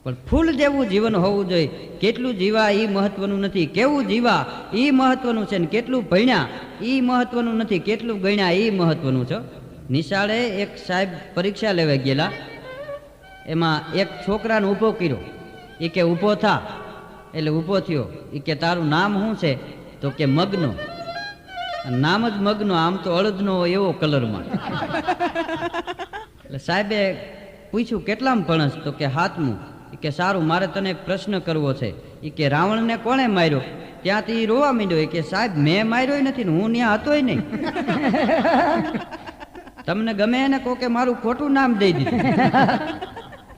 પણ ફૂલ જેવું જીવન હોવું જોઈએ. કેટલું જીવા એ મહત્વનું નથી, કેવું જીવા એ મહત્વનું છે. ને કેટલું ભણ્યા એ મહત્વનું નથી, કેટલું ગણ્યા એ મહત્વનું છે. નિશાળે એક સાહેબ પરીક્ષા લેવા ગયેલા, એમાં એક છોકરાને ઊભો કર્યો. એ કે ઊભો થા, એટલે ઊભો થયો. એ કે તારું નામ શું છે? તો કે મગનો. નામ જ મગનો, આમ તો અડદનો હોય એવો કલરમાં. એટલે સાહેબે પૂછ્યું કેટલામાં ભણસ? તો કે 7મું. કે સારું, મારે તને એક પ્રશ્ન કરવો છે. એ કે રાવણને કોણે માર્યો? ત્યાંથી રોવા માંડ્યો. કે સાહેબ મેં માર્યો નથી ને હું ત્યાં હતોય નહીં. તમને ગમે એને કહો કે મારું ખોટું નામ દઈ દીધું.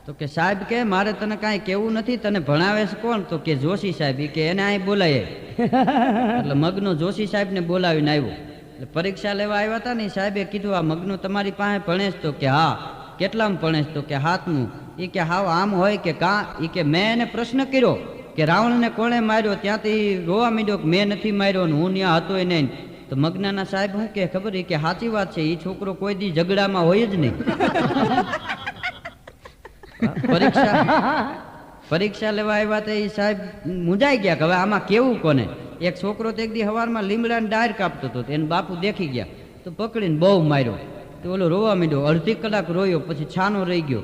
તો કે સાહેબ કે મારે તને કાંઈ કેવું નથી, તને ભણાવે છે કોણ? તો કે જોશી સાહેબ. કે એને અહીં બોલાય. એટલે મગનો જોશી સાહેબને બોલાવીને આવ્યો. એટલે પરીક્ષા લેવા આવ્યા હતા ને, સાહેબે કીધું આ મગનો તમારી પાસે ભણે છે? તો કે હા. કેટલામાં ભણે છે? તો કે 7મું. એ કે હાવ આમ હોય કે કાં? એ કે મેં એને પ્રશ્ન કર્યો કે રાવણને કોણે માર્યો? ત્યાંથી રોવા માંડ્યો કે મેં નથી માર્યો ને હું ત્યાં હતોય નહીં. તો મગનાના સાહેબ શું કે ખબર? એ કે સાચી વાત છે, એ છોકરો કોઈ દી ઝઘડામાં હોય જ નહીં. પરીક્ષા લેવા આવ્યા હતા એ સાહેબ મૂંઝાઈ ગયા કે હવે આમાં કેવું કોને? એક છોકરો તો એક દી સવારમાં લીમડાની ડાયર કાપતો હતો, એને બાપુ દેખી ગયા તો પકડીને બહુ માર્યો. તો ઓલો રોવા માંડ્યો, અડધી કલાક રોયો, પછી છાનો રહી ગયો.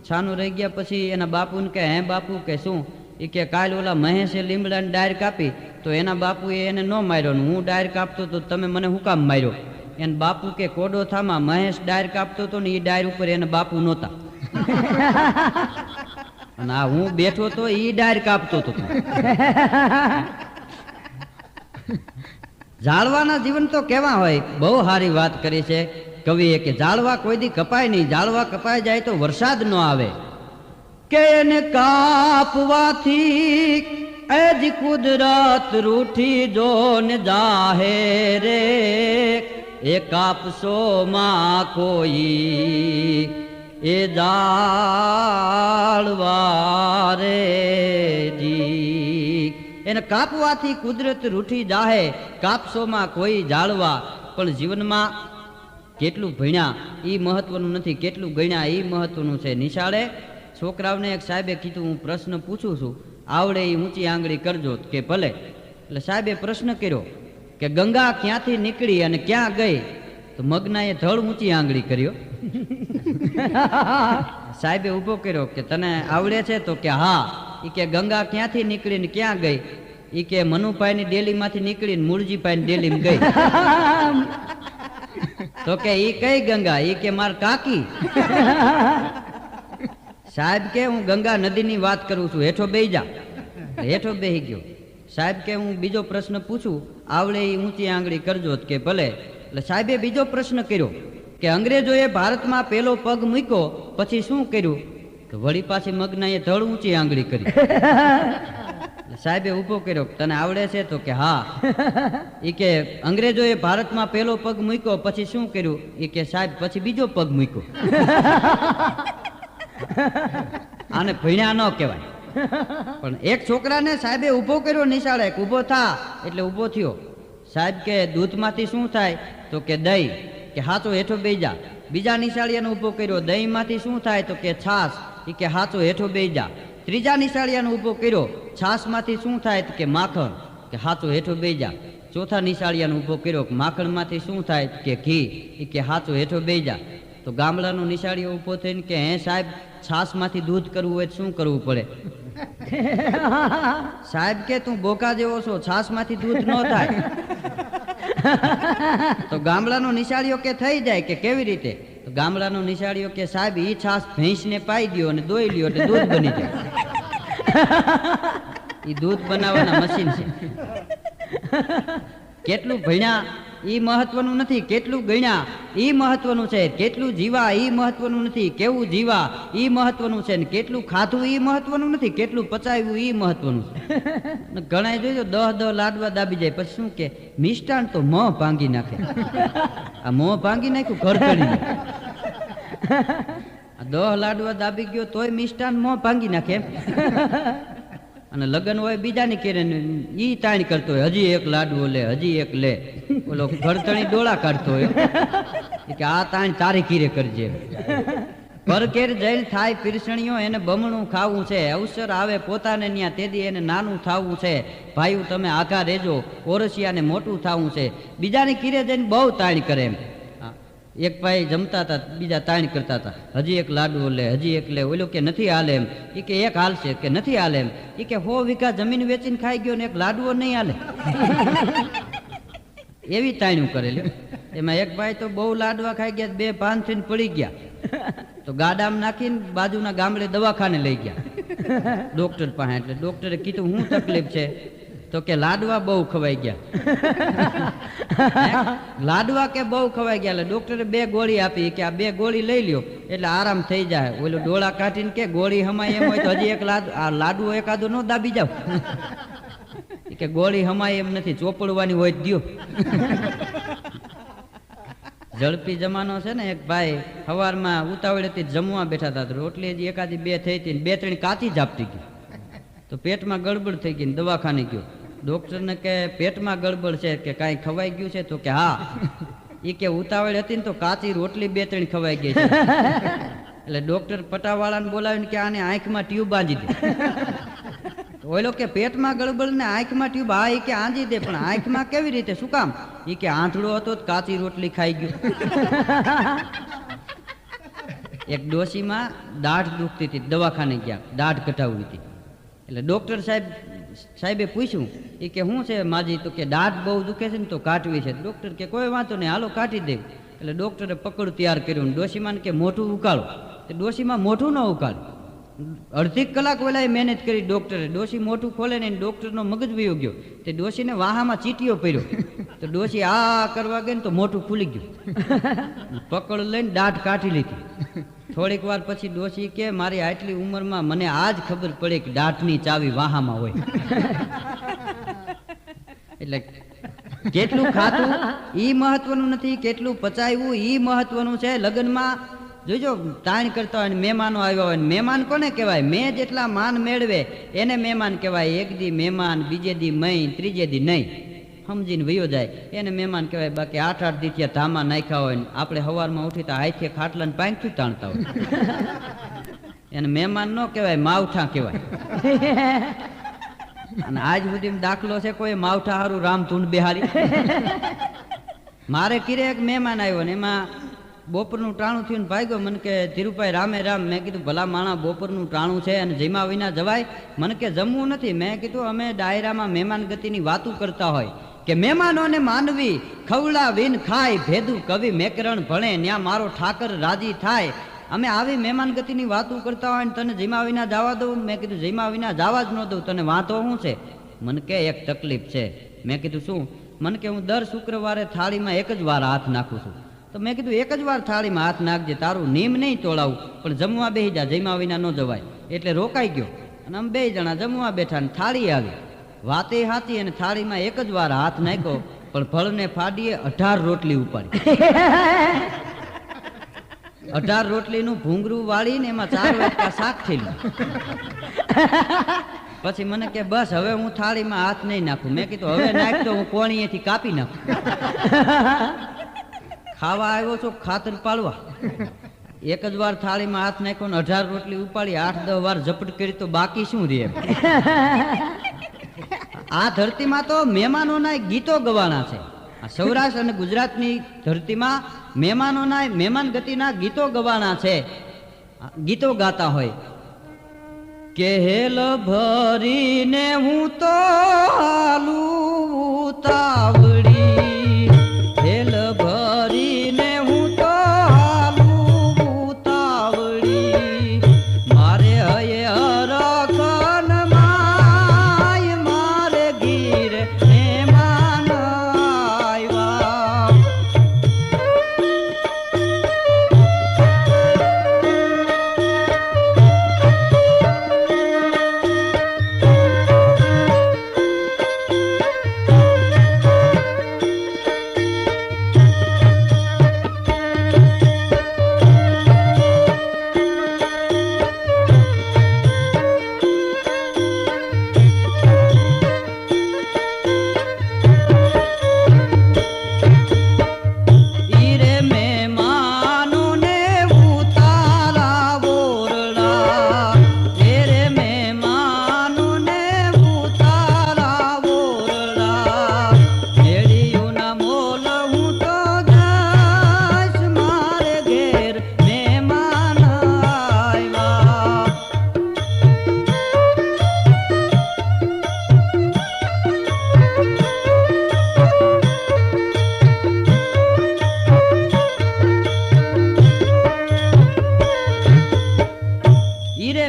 છાનો રહી ગયા પછી એના બાપુને કહે હે બાપુ કે શું? એ કે કાલ ઓલા મહેશે લીમડાની ડાયર કાપી તો એના બાપુએ એને ન માર્યો ને હું ડાયર કાપતો તો તમે મને શું કામ માર્યો? એને બાપુ કે કોડો થામાં મહેશ ડાયર કાપતો હતો ને એ ડાયર ઉપર એને બાપુ નહોતા. અને આ હું બેઠો તો એ ડાયર કાપતો હતો. ઝાડવાના જીવન તો કેવા હોય? બહુ સારી વાત કરી છે કવિએ કે ઝાડવા કોઈ દી કપાય નહીં, ઝાડવા કપાઈ જાય તો વરસાદ ન આવે. કે એને કાપવાથી એજ કુદરત રૂઠી જો ને જાહે રે, એ કાપસો માં કોઈ એ ઝાડવા રે જી. એને કાપવાથી કુદરત રૂઠી જાહે, કાપસોમાં કોઈ ઝાડવા. પણ જીવનમાં કેટલું ભણ્યા એ મહત્વનું નથી, કેટલું ગણ્યા એ મહત્વનું છે. નિશાળે છોકરાઓને એક સાહેબે કીધું હું પ્રશ્ન પૂછું છું, આવડે એ ઊંચી આંગળી કરજો. કે ભલે. એટલે સાહેબે પ્રશ્ન કર્યો કે ગંગા ક્યાંથી નીકળી અને ક્યાં ગઈ? તો મગનાએ ધડ ઊંચી આંગળી કર્યો. સાહેબે ઊભો કર્યો કે તને આવડે છે? તો કે હા. એ કે ગંગા ક્યાંથી નીકળીને ક્યાં ગઈ? એ કે મનુભાઈની ડેલીમાંથી નીકળીને મૂળજીભાઈની ડેલીમાં ગઈ. તો કે ઈ કઈ ગંગા? ઈ કે માર કાકી. સાહેબ કે હું ગંગા નદીની વાત કરું છું, હેઠો બેહી જા. હેઠો બેહી ગયો. સાહેબ કે હું બીજો પ્રશ્ન પૂછું, આવડે એ ઊંચી આંગળી કરજો. કે ભલે. એટલે સાહેબે બીજો પ્રશ્ન કર્યો કે અંગ્રેજોએ ભારતમાં પેલો પગ મૂક્યો પછી શું કર્યું? તો વળી પાછી મગનાએ ધડ ઊંચી આંગળી કરી. સાહેબે ઊભો કર્યો, તને આવડે છે? તો કે હા. એ કે અંગ્રેજોએ ભારતમાં પેલો પગ મૂક્યો પછી શું કર્યું? એ કે સાહેબ પછી બીજો પગ મૂક્યો. આને ભણ્યા ન કહેવાય. પણ એક છોકરાને સાહેબે ઊભો કર્યો નિશાળે, ઊભો થા. એટલે ઊભો થયો. સાહેબ કે દૂધમાંથી શું થાય? તો કે દહીં. કે હાચો હેઠો બેહી જા. બીજા નિશાળિયાને ઊભો કર્યો, દહીંમાંથી શું થાય? તો કે છાશ. એ કે હાચો હેઠો બેહી જા. ત્રીજા નિશાળિયાને ઊભો કર્યો, છાશમાંથી શું થાય? કે માખણ. કે હાચો હેઠો બેહી જા. ચોથા નિશાળિયાને ઊભો કર્યો, માખણમાંથી શું થાય? કે ઘી. એ કે હાચો હેઠો બેહી જા. તો ગામડાનો નિશાળીઓ ઊભો થઈને કે હે સાહેબ છાશમાંથી દૂધ કરવું હોય શું કરવું પડે? સાહેબ કે તું બોકા જેવો છો, છાશમાંથી દૂધ ન થાય. તો ગામડાનો નિશાળીઓ કે થઈ જાય. કે કેવી રીતે? તો ગામડાનો નિશાળીઓ કે સાહેબ ઈ છાશ ભેંસને પાઈ દ્યો અને દોઈ લ્યો એટલે દૂધ બની જાય. ઈ દૂધ બનાવવાના મશીન છે. કેટલું ભણ્યા ઈ મહત્વનું નથી, કેટલું ગણ્યા ઈ મહત્વનું છે. કેટલું જીવા ઈ મહત્વનું નથી, કેવું જીવા ઈ મહત્વનું છે. ને કેટલું ખાધું ઈ મહત્વનું નથી, કેટલું પચાવ્યું ઈ મહત્વનું છે. ઘણા જોઈજો 10 લાડવા દાબી જાય પછી શું કે મિષ્ટાન તો મોં ભાંગી નાખે. આ મોં ભાંગી નાખ્યું ઘર કરીને. 10 લાડવા દાબી ગયો તોય મિષ્ટાન મોં ભાંગી નાખે. અને લગ્ન હોય બીજાની કેરે ઈ તાણ કરતો હોય, હજી એક લાડવો લે, હજી એક લે. ઓલો ઘડતણી ડોળા કાઢતો હોય કે આ તાણ તારી કીરે કરજે. પરકેર જઈને થાય પીરસણીઓ એને બમણું ખાવું છે, અવસર આવે પોતાને ન્યા તેદી એને નાનું થાવું છે. ભાઈઓ તમે આઘા રેજો, ઓરસિયાને મોટું થાવું છે. બીજાની કીરે જઈને બહુ તાણ કરે એમ. એક ભાઈ જમતા હતા, બીજા તાણ કરતા હતા, હજી એક લાડવો લે, હજી એક લે. ઓલો કે નથી હાલે એમ. એ કે એક હાલશે, કે નથી હાલે એમ. એ કે 100 વીઘા જમીન વેચીને ખાઈ ગયો ને એક લાડવો નહીં હાલે. એવી તાણ્યું કરેલી. એમાં એક ભાઈ તો બહુ લાડવા ખાઈ ગયા, 2 પાન થઈને પડી ગયા. તો ગાડામાં નાખીને બાજુના ગામડે દવાખાને લઈ ગયા ડોક્ટર પાસે. એટલે ડોક્ટરે કીધું શું તકલીફ છે? તો કે લાડવા બહુ ખવાઈ ગયા. લાડવા કે બહુ ખવાઈ ગયા. એટલે ડોક્ટરે 2 ગોળી આપી, કે આ 2 ગોળી લઈ લ્યો એટલે આરામ થઈ જાય. ઓલું ડોળા કાઢીને કે ગોળી હમાય એમ હોય તો હજી એક લાડવો એકાદો ન દાબી જાવ. કે ગોળી હમાય એમ નથી, ચોપડવાની હોય દયો. ઝડપી જમાનો છે ને. એક ભાઈ સવારમાં ઉતાવળેથી જમવા બેઠા હતા, રોટલી હજી એકાદી 2 થઈ હતી, 2-3 કાચી જ આપતી ગઈ. તો પેટમાં ગડબડ થઈ ગઈ, દવાખાને ગયો. ડોક્ટરને કે પેટમાં ગડબડ છે, કે કાંઈ ખવાઈ ગયું છે? તો કે હા. એ કે ઉતાવળ હતી ને તો કાચી રોટલી 2-3 ખવાઈ ગઈ છે. એટલે ડોક્ટર પટાવાળાને બોલાવીને કે આને આંખમાં ટ્યુબ બાંધી દે. ઓલો કે પેટમાં ગડબડ ને આંખમાં ટ્યુબ? હા. એ કે આંજી દે, પણ આંખમાં કેવી રીતે, શું કામ? એ કે આંધળો હતો તો કાચી રોટલી ખાઈ ગયો. એક ડોશીમાં દાઢ દુખતી હતી, દવાખાને ગયા, દાઢ કઢાવવી હતી. એટલે ડોક્ટર સાહેબે પૂછ્યું, એ કે શું છે માજી? તો કે દાઢ બહુ દુખે છે ને તો કાઢવી છે. ડોક્ટર કે કોઈ વાંધો નહીં, હાલો કાઢી દે. એટલે ડોક્ટરે પકડ તૈયાર કર્યું. ડોશીમાને કે મોઢું ઉકાળો. તો ડોશીમાં મોઢું ન ઉકાળ્યું. અડધી કલાક વેલા મહેનત કરી ડોક્ટરે. ડોશી મોઢું ખોલે ને ડોક્ટરનો મગજ વયો ગયો. તે ડોશીને વાહામાં ચીટીઓ પડ્યો. તો ડોશી આ કરવા ગઈ ને તો મોઢું ખુલી ગયું. પકડ લઈને દાઢ કાઢી લીધી. થોડીક વાર પછી ડોશી કે મારી આટલી ઉંમરમાં મને આજ ખબર પડે કે દાઢની ચાવી વાહામાં હોય. એટલે કેટલું ખાતું ઈ મહત્વનું નથી, કેટલું પચાવ્યું ઈ મહત્વનું છે. લગ્નમાં જોજો તાણ કરતા હોય, મહેમાનો આવ્યા હોય. મહેમાન કોને કહેવાય? મેં જેટલા માન મેળવે એને મહેમાન કહેવાય. એક દી મહેમાન, બીજે દી મય, ત્રીજે દી નહીં, સમજીને વયો જાય એને મહેમાન કહેવાય. બાકી 8-8 દીઠિયા ધામા નાખ્યા હોય ને આપણે સવારમાં ઉઠી તો હાથે ખાટલાને પાંખથી તાણતા હોય, એને મહેમાન ન કહેવાય, માવઠા કહેવાય. અને આજ સુધી દાખલો છે કોઈ માવઠા હારું રામધૂન બેહારી. મારે કિરે એક મહેમાન આવ્યો ને એમાં બપોરનું ટાણું થયું ને ભાગ્યો. મને કે ધીરુભાઈ રામે રામ. મેં કીધું ભલા માણા બપોરનું ટાણું છે અને જમ્યા વિના જવાય? મને કે જમવું નથી. મેં કીધું અમે ડાયરામાં મહેમાન ગતિની વાતું કરતા હોય કે મહેમાનોને માનવી ખવડા વિન ખાય, ભેદું કવિ મેકરણ ભણે, ન્યા મારો ઠાકર રાજી થાય. અમે આવી મહેમાન ગતિની વાતું કરતા હોય ને તને જમ્યા વિના જવા દઉં? મેં કીધું જમ્યા વિના જવા જ ન દઉં. તને વાંધો શું છે? મને કે એક તકલીફ છે. મેં કીધું શું? મને કે હું દર શુક્રવારે થાળીમાં 1 જ વાર હાથ નાખું છું. તો મેં કીધું 1 જ વાર થાળીમાં હાથ નાખજે, તારું નિયમ નહીં તોડાવું, પણ જમવા બેસી જા, જમ્યા વિના ન જવાય. એટલે રોકાઈ ગયો અને અમે 2 જણા જમવા બેઠા ને થાળી આવી. વાતે હાથી અને થાળીમાં 1 જ વાર હાથ નાખ્યો, પણ ભળને ફાડીએ 18 રોટલી ઉપાડી. 18 રોટલીનું ભૂંગરું વાળીને એમાં 4 વાટકા શાક થયેલું. પછી મને કે બસ હવે હું થાળીમાં હાથ નહીં નાખું. મેં કીધું હવે નાખ તો હું કોણીએથી કાપી નાખું. ખાવા આવ્યો છો ખાતર પાડવા? 1 જ વાર થાળીમાં હાથ નાખ્યો ને 18 રોટલી ઉપાડી, 8-10 વાર ઝપટ કરી તો બાકી શું રહે? આ ધરતીમાં તો મહેમાનોના ગીતો ગવાના છે. આ સૌરાષ્ટ્ર અને ગુજરાતની ધરતીમાં મહેમાનોના મહેમાન ગતિના ગીતો ગવાના છે. ગીતો ગાતા હોય કે હેલ ભરીને હું તો હાલું ઉતાવળી, હેલ ભરીને હું તો હાલું ઉતાવળી, મારે હયે હરખન માય મારે ગીર મહેમાન આવ્યા.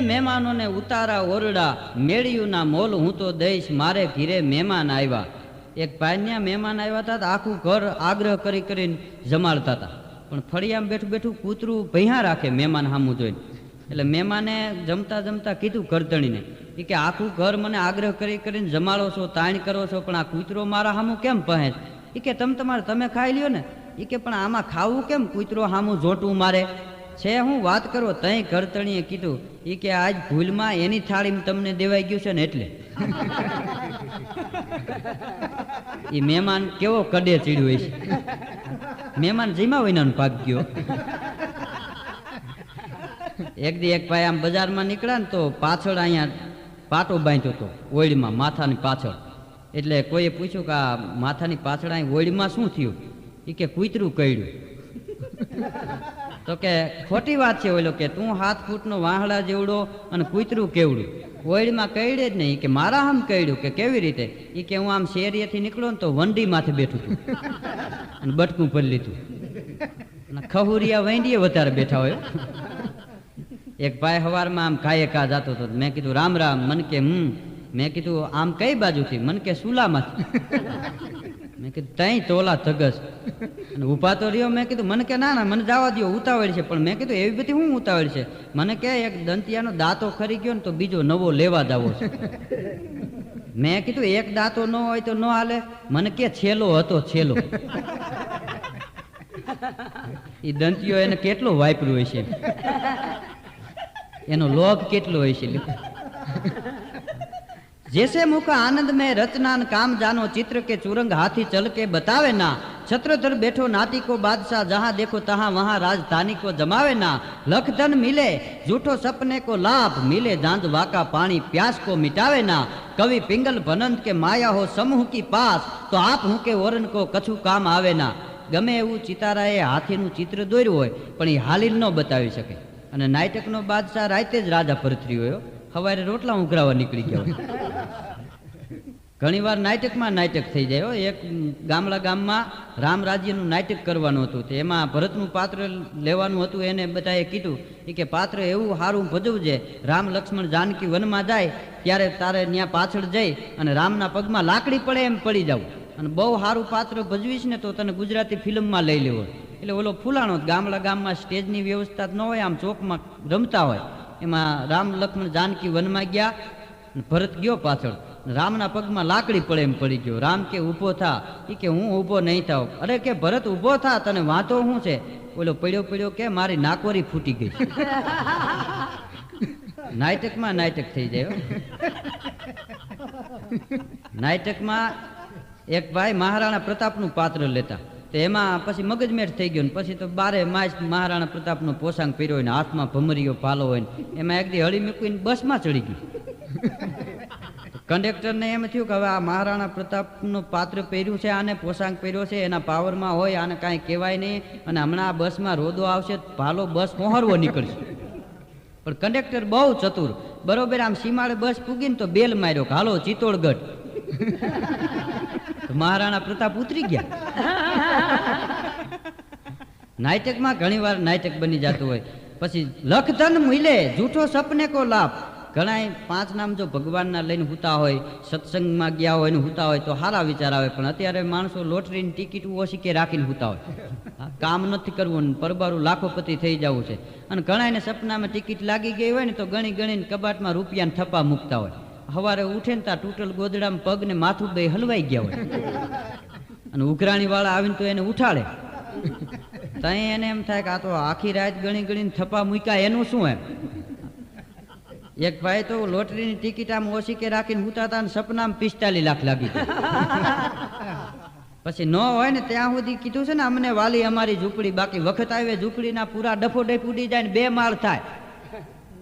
મહેમાનોને ઉતારા ઓરડા, મેળ્યું ના મોલ હું તો દઈશ, મારે ઘીરે મહેમાન આવ્યા. એક ભાઈના મહેમાન આવ્યા હતા, આખું ઘર આગ્રહ કરી કરીને જમાડતા હતા, પણ ફળિયામાં બેઠું બેઠું કૂતરું ભૈયા રાખે મહેમાન સામું જોઈને. એટલે મહેમાને જમતા જમતા કીધું કરતણીને, કે આખું ઘર મને આગ્રહ કરી કરીને જમાડો છો, તાણ કરો છો, પણ આ કૂતરો મારા સામું કેમ પહે? કે તમે ખાઈ લ્યો ને. કે પણ આમાં ખાવું કેમ? કૂતરો સામું જોટું મારે છે, હું વાત કરો. તઈ કરતણીએ કીધું, કે આજ ભૂલમાં એની થાળીમાં તમને દેવાઈ ગયું છે ને એટલે. એ મહેમાન કેવો કડે ચીડ્યો છે. મહેમાન જીમા વિનાનો ભાગ ગયો. એક દી એક ભાઈ આમ બજારમાં નીકળ્યા ને તો પાછળ અહીંયા પાટો બાંધ્યો હતો ઓયડીમાં, માથાની પાછળ. એટલે કોઈએ પૂછ્યું કે આ માથાની પાછળ અહીં ઓયડીમાં શું થયું? કે કૂતરું કઈડ્યું. તો કે ખોટી વાત છે ઓલો, કે તું 7 ફૂટનો વાહડા જેવડો અને કૂતરું કેવડું, ઓયડીમાં કઈડે જ નહીં. કે મારા આમ કઈડ્યું. કે કેવી રીતે? કે હું આમ શેરીએથી નીકળ્યો ને તો વંડી માથે બેઠું હતું અને બટકું ભરી લીધું. અને ખહુરિયા વંડીએ વધારે બેઠા હોય. એક ભાઈ સવારમાં આમ કાયે કા જતો હતો. મેં કીધું રામ રામ. મને કે મેં કીધું આમ કઈ બાજુથી? મને કે સુલામાંથી. મેં કીધું તઈ તોલા તગસ અને ઉભા તો રહ્યો. મેં કીધું મને કે ના મને જવા દો, ઉતાવળ છે. પણ મેં કીધું એવી બધી હું ઉતાવળ છે? મને કે એક દંતિયાનો દાંતો ખરી ગયો ને તો બીજો નવો લેવા જાવો છે. મેં કીધું એક દાંતો ન હોય તો ન હાલે? મને કે છેલ્લો હતો છેલ્લો. એ દંતિયો એને કેટલો વાપર્યો હોય છે, એનો લોભ કેટલો હોય છે. जैसे मुख आनंद में रचना काम जानो चित्र के चुरंग हाथी चल के बतावे ना, छत्रधर बैठो नाती को बादशाह जहां देखो तहां वहां राजधानी को जमावे ना, लख धन मिले झूठो सपने को लाभ, मिले जांज वाका पानी प्यास को मिटावे ना, कवि पिंगल भनंत के माया हो समूह की पास, तो आप हूं के ओरन को कछु काम आवे ना. गमे एवं चिताराए हाथीનું ચિત્ર દોર્યું હોય પણ એ હાલીલ ન બતાવી શકે. અને નાટકનો બાદશાહ રાતે જ રાજા પરથરી હોય, સવારે રોટલા ઉઘરાવા નીકળી ગયા હોય. ઘણી વાર નાટકમાં નાટક થઈ જાય. એક ગામમાં રામ રાજ્યનું નાટક કરવાનું હતું, તો એમાં ભરતનું પાત્ર લેવાનું હતું. એને બધાએ કીધું કે પાત્ર એવું સારું ભજવજે, રામ લક્ષ્મણ જાનકી વનમાં જાય ત્યારે તારે ત્યાં પાછળ જઈ અને રામના પગમાં લાકડી પડે એમ પડી જાવ, અને બહુ સારું પાત્ર ભજવીશ ને તો તને ગુજરાતી ફિલ્મમાં લઈ લેવો. એટલે ઓલો ફૂલાણો ગામમાં સ્ટેજની વ્યવસ્થા ન હોય, આમ ચોકમાં રમતા હોય. એમાં રામ લક્ષ્મણ જાનકી વનમાં ગયા, ભરત ગયો પાછળ, રામના પગમાં લાકડી પડે એમ પડી ગયો. રામ કે ઊભો થા. કે હું ઊભો નહીં થાવ. અરે કે ભરત ઊભો થા, તને વાંધો શું છે? ઓલો પડ્યો કે મારી નાકોરી ફૂટી ગઈ. નાટકમાં નાટક થઈ જાય. નાટકમાં એક ભાઈ મહારાણા પ્રતાપનું પાત્ર લેતા, તો એમાં પછી મગજમેટ થઈ ગયો ને પછી તો બારે માસ મહારાણા પ્રતાપનો પોશાક પહેર્યો હોય ને હાથમાં ભમરીઓ પાલો હોય ને એમાં એક દી હળી મૂકીને બસમાં ચડી ગયું. કંડક્ટરને એમ થયું કે હવે આ મહારાણા પ્રતાપનું પાત્ર પહેર્યું છે, આને પોશાક પહેર્યો છે, એના પાવરમાં હોય, આને કાંઈ કહેવાય નહીં, અને હમણાં આ બસમાં રોદો આવશે, ભાલો બસ પહોંરવો નીકળશે. પણ કંડક્ટર બહુ ચતુર, બરોબર આમ સીમાડે બસ પૂગીને તો બેલ માર્યો કે હાલો ચિત્તોડગઢ. મહારાણા પ્રતાપ ઉતરી ગયા. નાટકમાં ઘણી વાર નાટક બની જતું હોય. પછી લખ ધન મિલે જૂઠો સપને કો લાભ. ઘણા 5 નામ જો ભગવાનના લઈને હુતા હોય, સત્સંગમાં ગયા હોય ને હુતા હોય તો સારા વિચાર આવે. પણ અત્યારે માણસો લોટરીની ટિકિટ ઓછી કે રાખીને હુતા હોય, કામ નથી કરવું ને પરબારું લાખોપતિ થઈ જવું છે. અને ઘણાને સપનામાં ટિકિટ લાગી ગઈ હોય ને તો ગણી ગણીને કબાટમાં રૂપિયાને થપ્પા મૂકતા હોય. સવારે ઉઠે ને ત્યાં તૂટલ ગોદડામાં પગ ને માથું બે હલવાઈ ગયા હોય, અને ઉઘરાણી વાળા આવીને તો એને ઉઠાડે. ત્યાં એને એમ થાય કે આ તો આખી રાત ગણી ગણીને થપ્પા મૂક્યા, એનું શું એમ. એક ભાઈ તો લોટરીની ટિકિટ આમ ઓછી કે રાખીને હુતા હતા ને સપનામાં 45 લાખ લાગી ગયા. પછી ન હોય ને ત્યાં સુધી કીધું છે ને અમને વાલી અમારી ઝૂંપડી, બાકી વખત આવે ઝૂંપડીના પૂરા ડફોડફ ઉડી જાય ને 2 માળ થાય.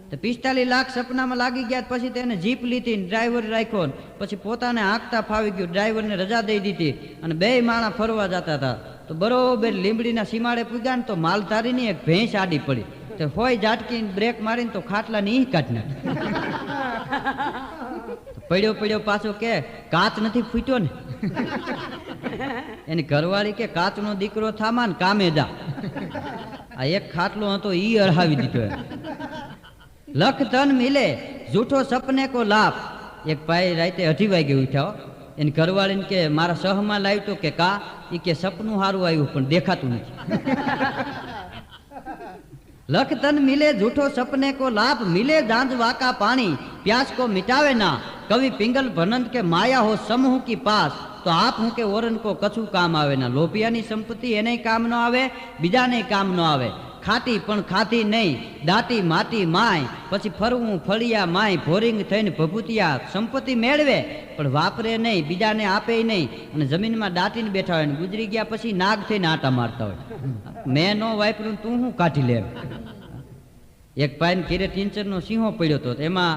તો 45 લાખ સપનામાં લાગી ગયા. પછી તેને જીપ લીધી, ડ્રાઈવર રાખ્યો, પછી પોતાને હાંકતા ફાવી ગયું, ડ્રાઈવરને રજા દઈ દીધી અને 2 માણા ફરવા જતા હતા. તો બરોબર લીંબડીના સીમાડે પૂગ્યા ને તો માલધારીની એક ભેંસ આડી પડી. તો હોય ઝાટકીને બ્રેક મારીને તો ખાટલાની ઈ કાઢ નાખી. પડ્યો પાછો કે કાચ નથી ફૂટ્યો ને. એની ઘરવાળી કે કાચનો દીકરો થામા ને કામે જા. આ એક ખાટલો હતો ઈ અડહાવી દીધો. લખ ધન મિલે જૂઠો સપને કો લાભ. એક ભાઈ રાતે 8 વાગે ઉઠ્યા, એની ઘરવાળીને કે મારા સહમાં લાવ્યું તો કે કા, એ કે સપનું સારું આવ્યું પણ દેખાતું નથી. લખ ધન મિલે જૂઠો સપને કો લાભ, મિલે જાંજ વાકા પાણી, प्यास को मिटावे ना. कवि पिंगल भनंत के माया हो समूह की पास, तो आप हूं के ओरन को कछु काम आवे ना. लोभियानी संपत्ति એને કામ ન આવે, બીજાને કામ ન આવે. ખાટી પણ ખાતી નહીં, દાટી માટી માય, પછી ફરવું ફળિયા માય, ભોરિંગ થઈને ભભૂતિયા સંપત્તિ મેળવે પણ વાપરે નહીં, બીજાને આપે નહીં, અને જમીનમાં દાટીને બેઠા હોય, ગુજરી ગયા પછી નાગ થઈને આટા મારતા હોય. મેં નો વાપર્યું તું હું કાઢી લે. એક ભાઈને ઘેરે ટીંચરનો સિંહો પડ્યો હતો, એમાં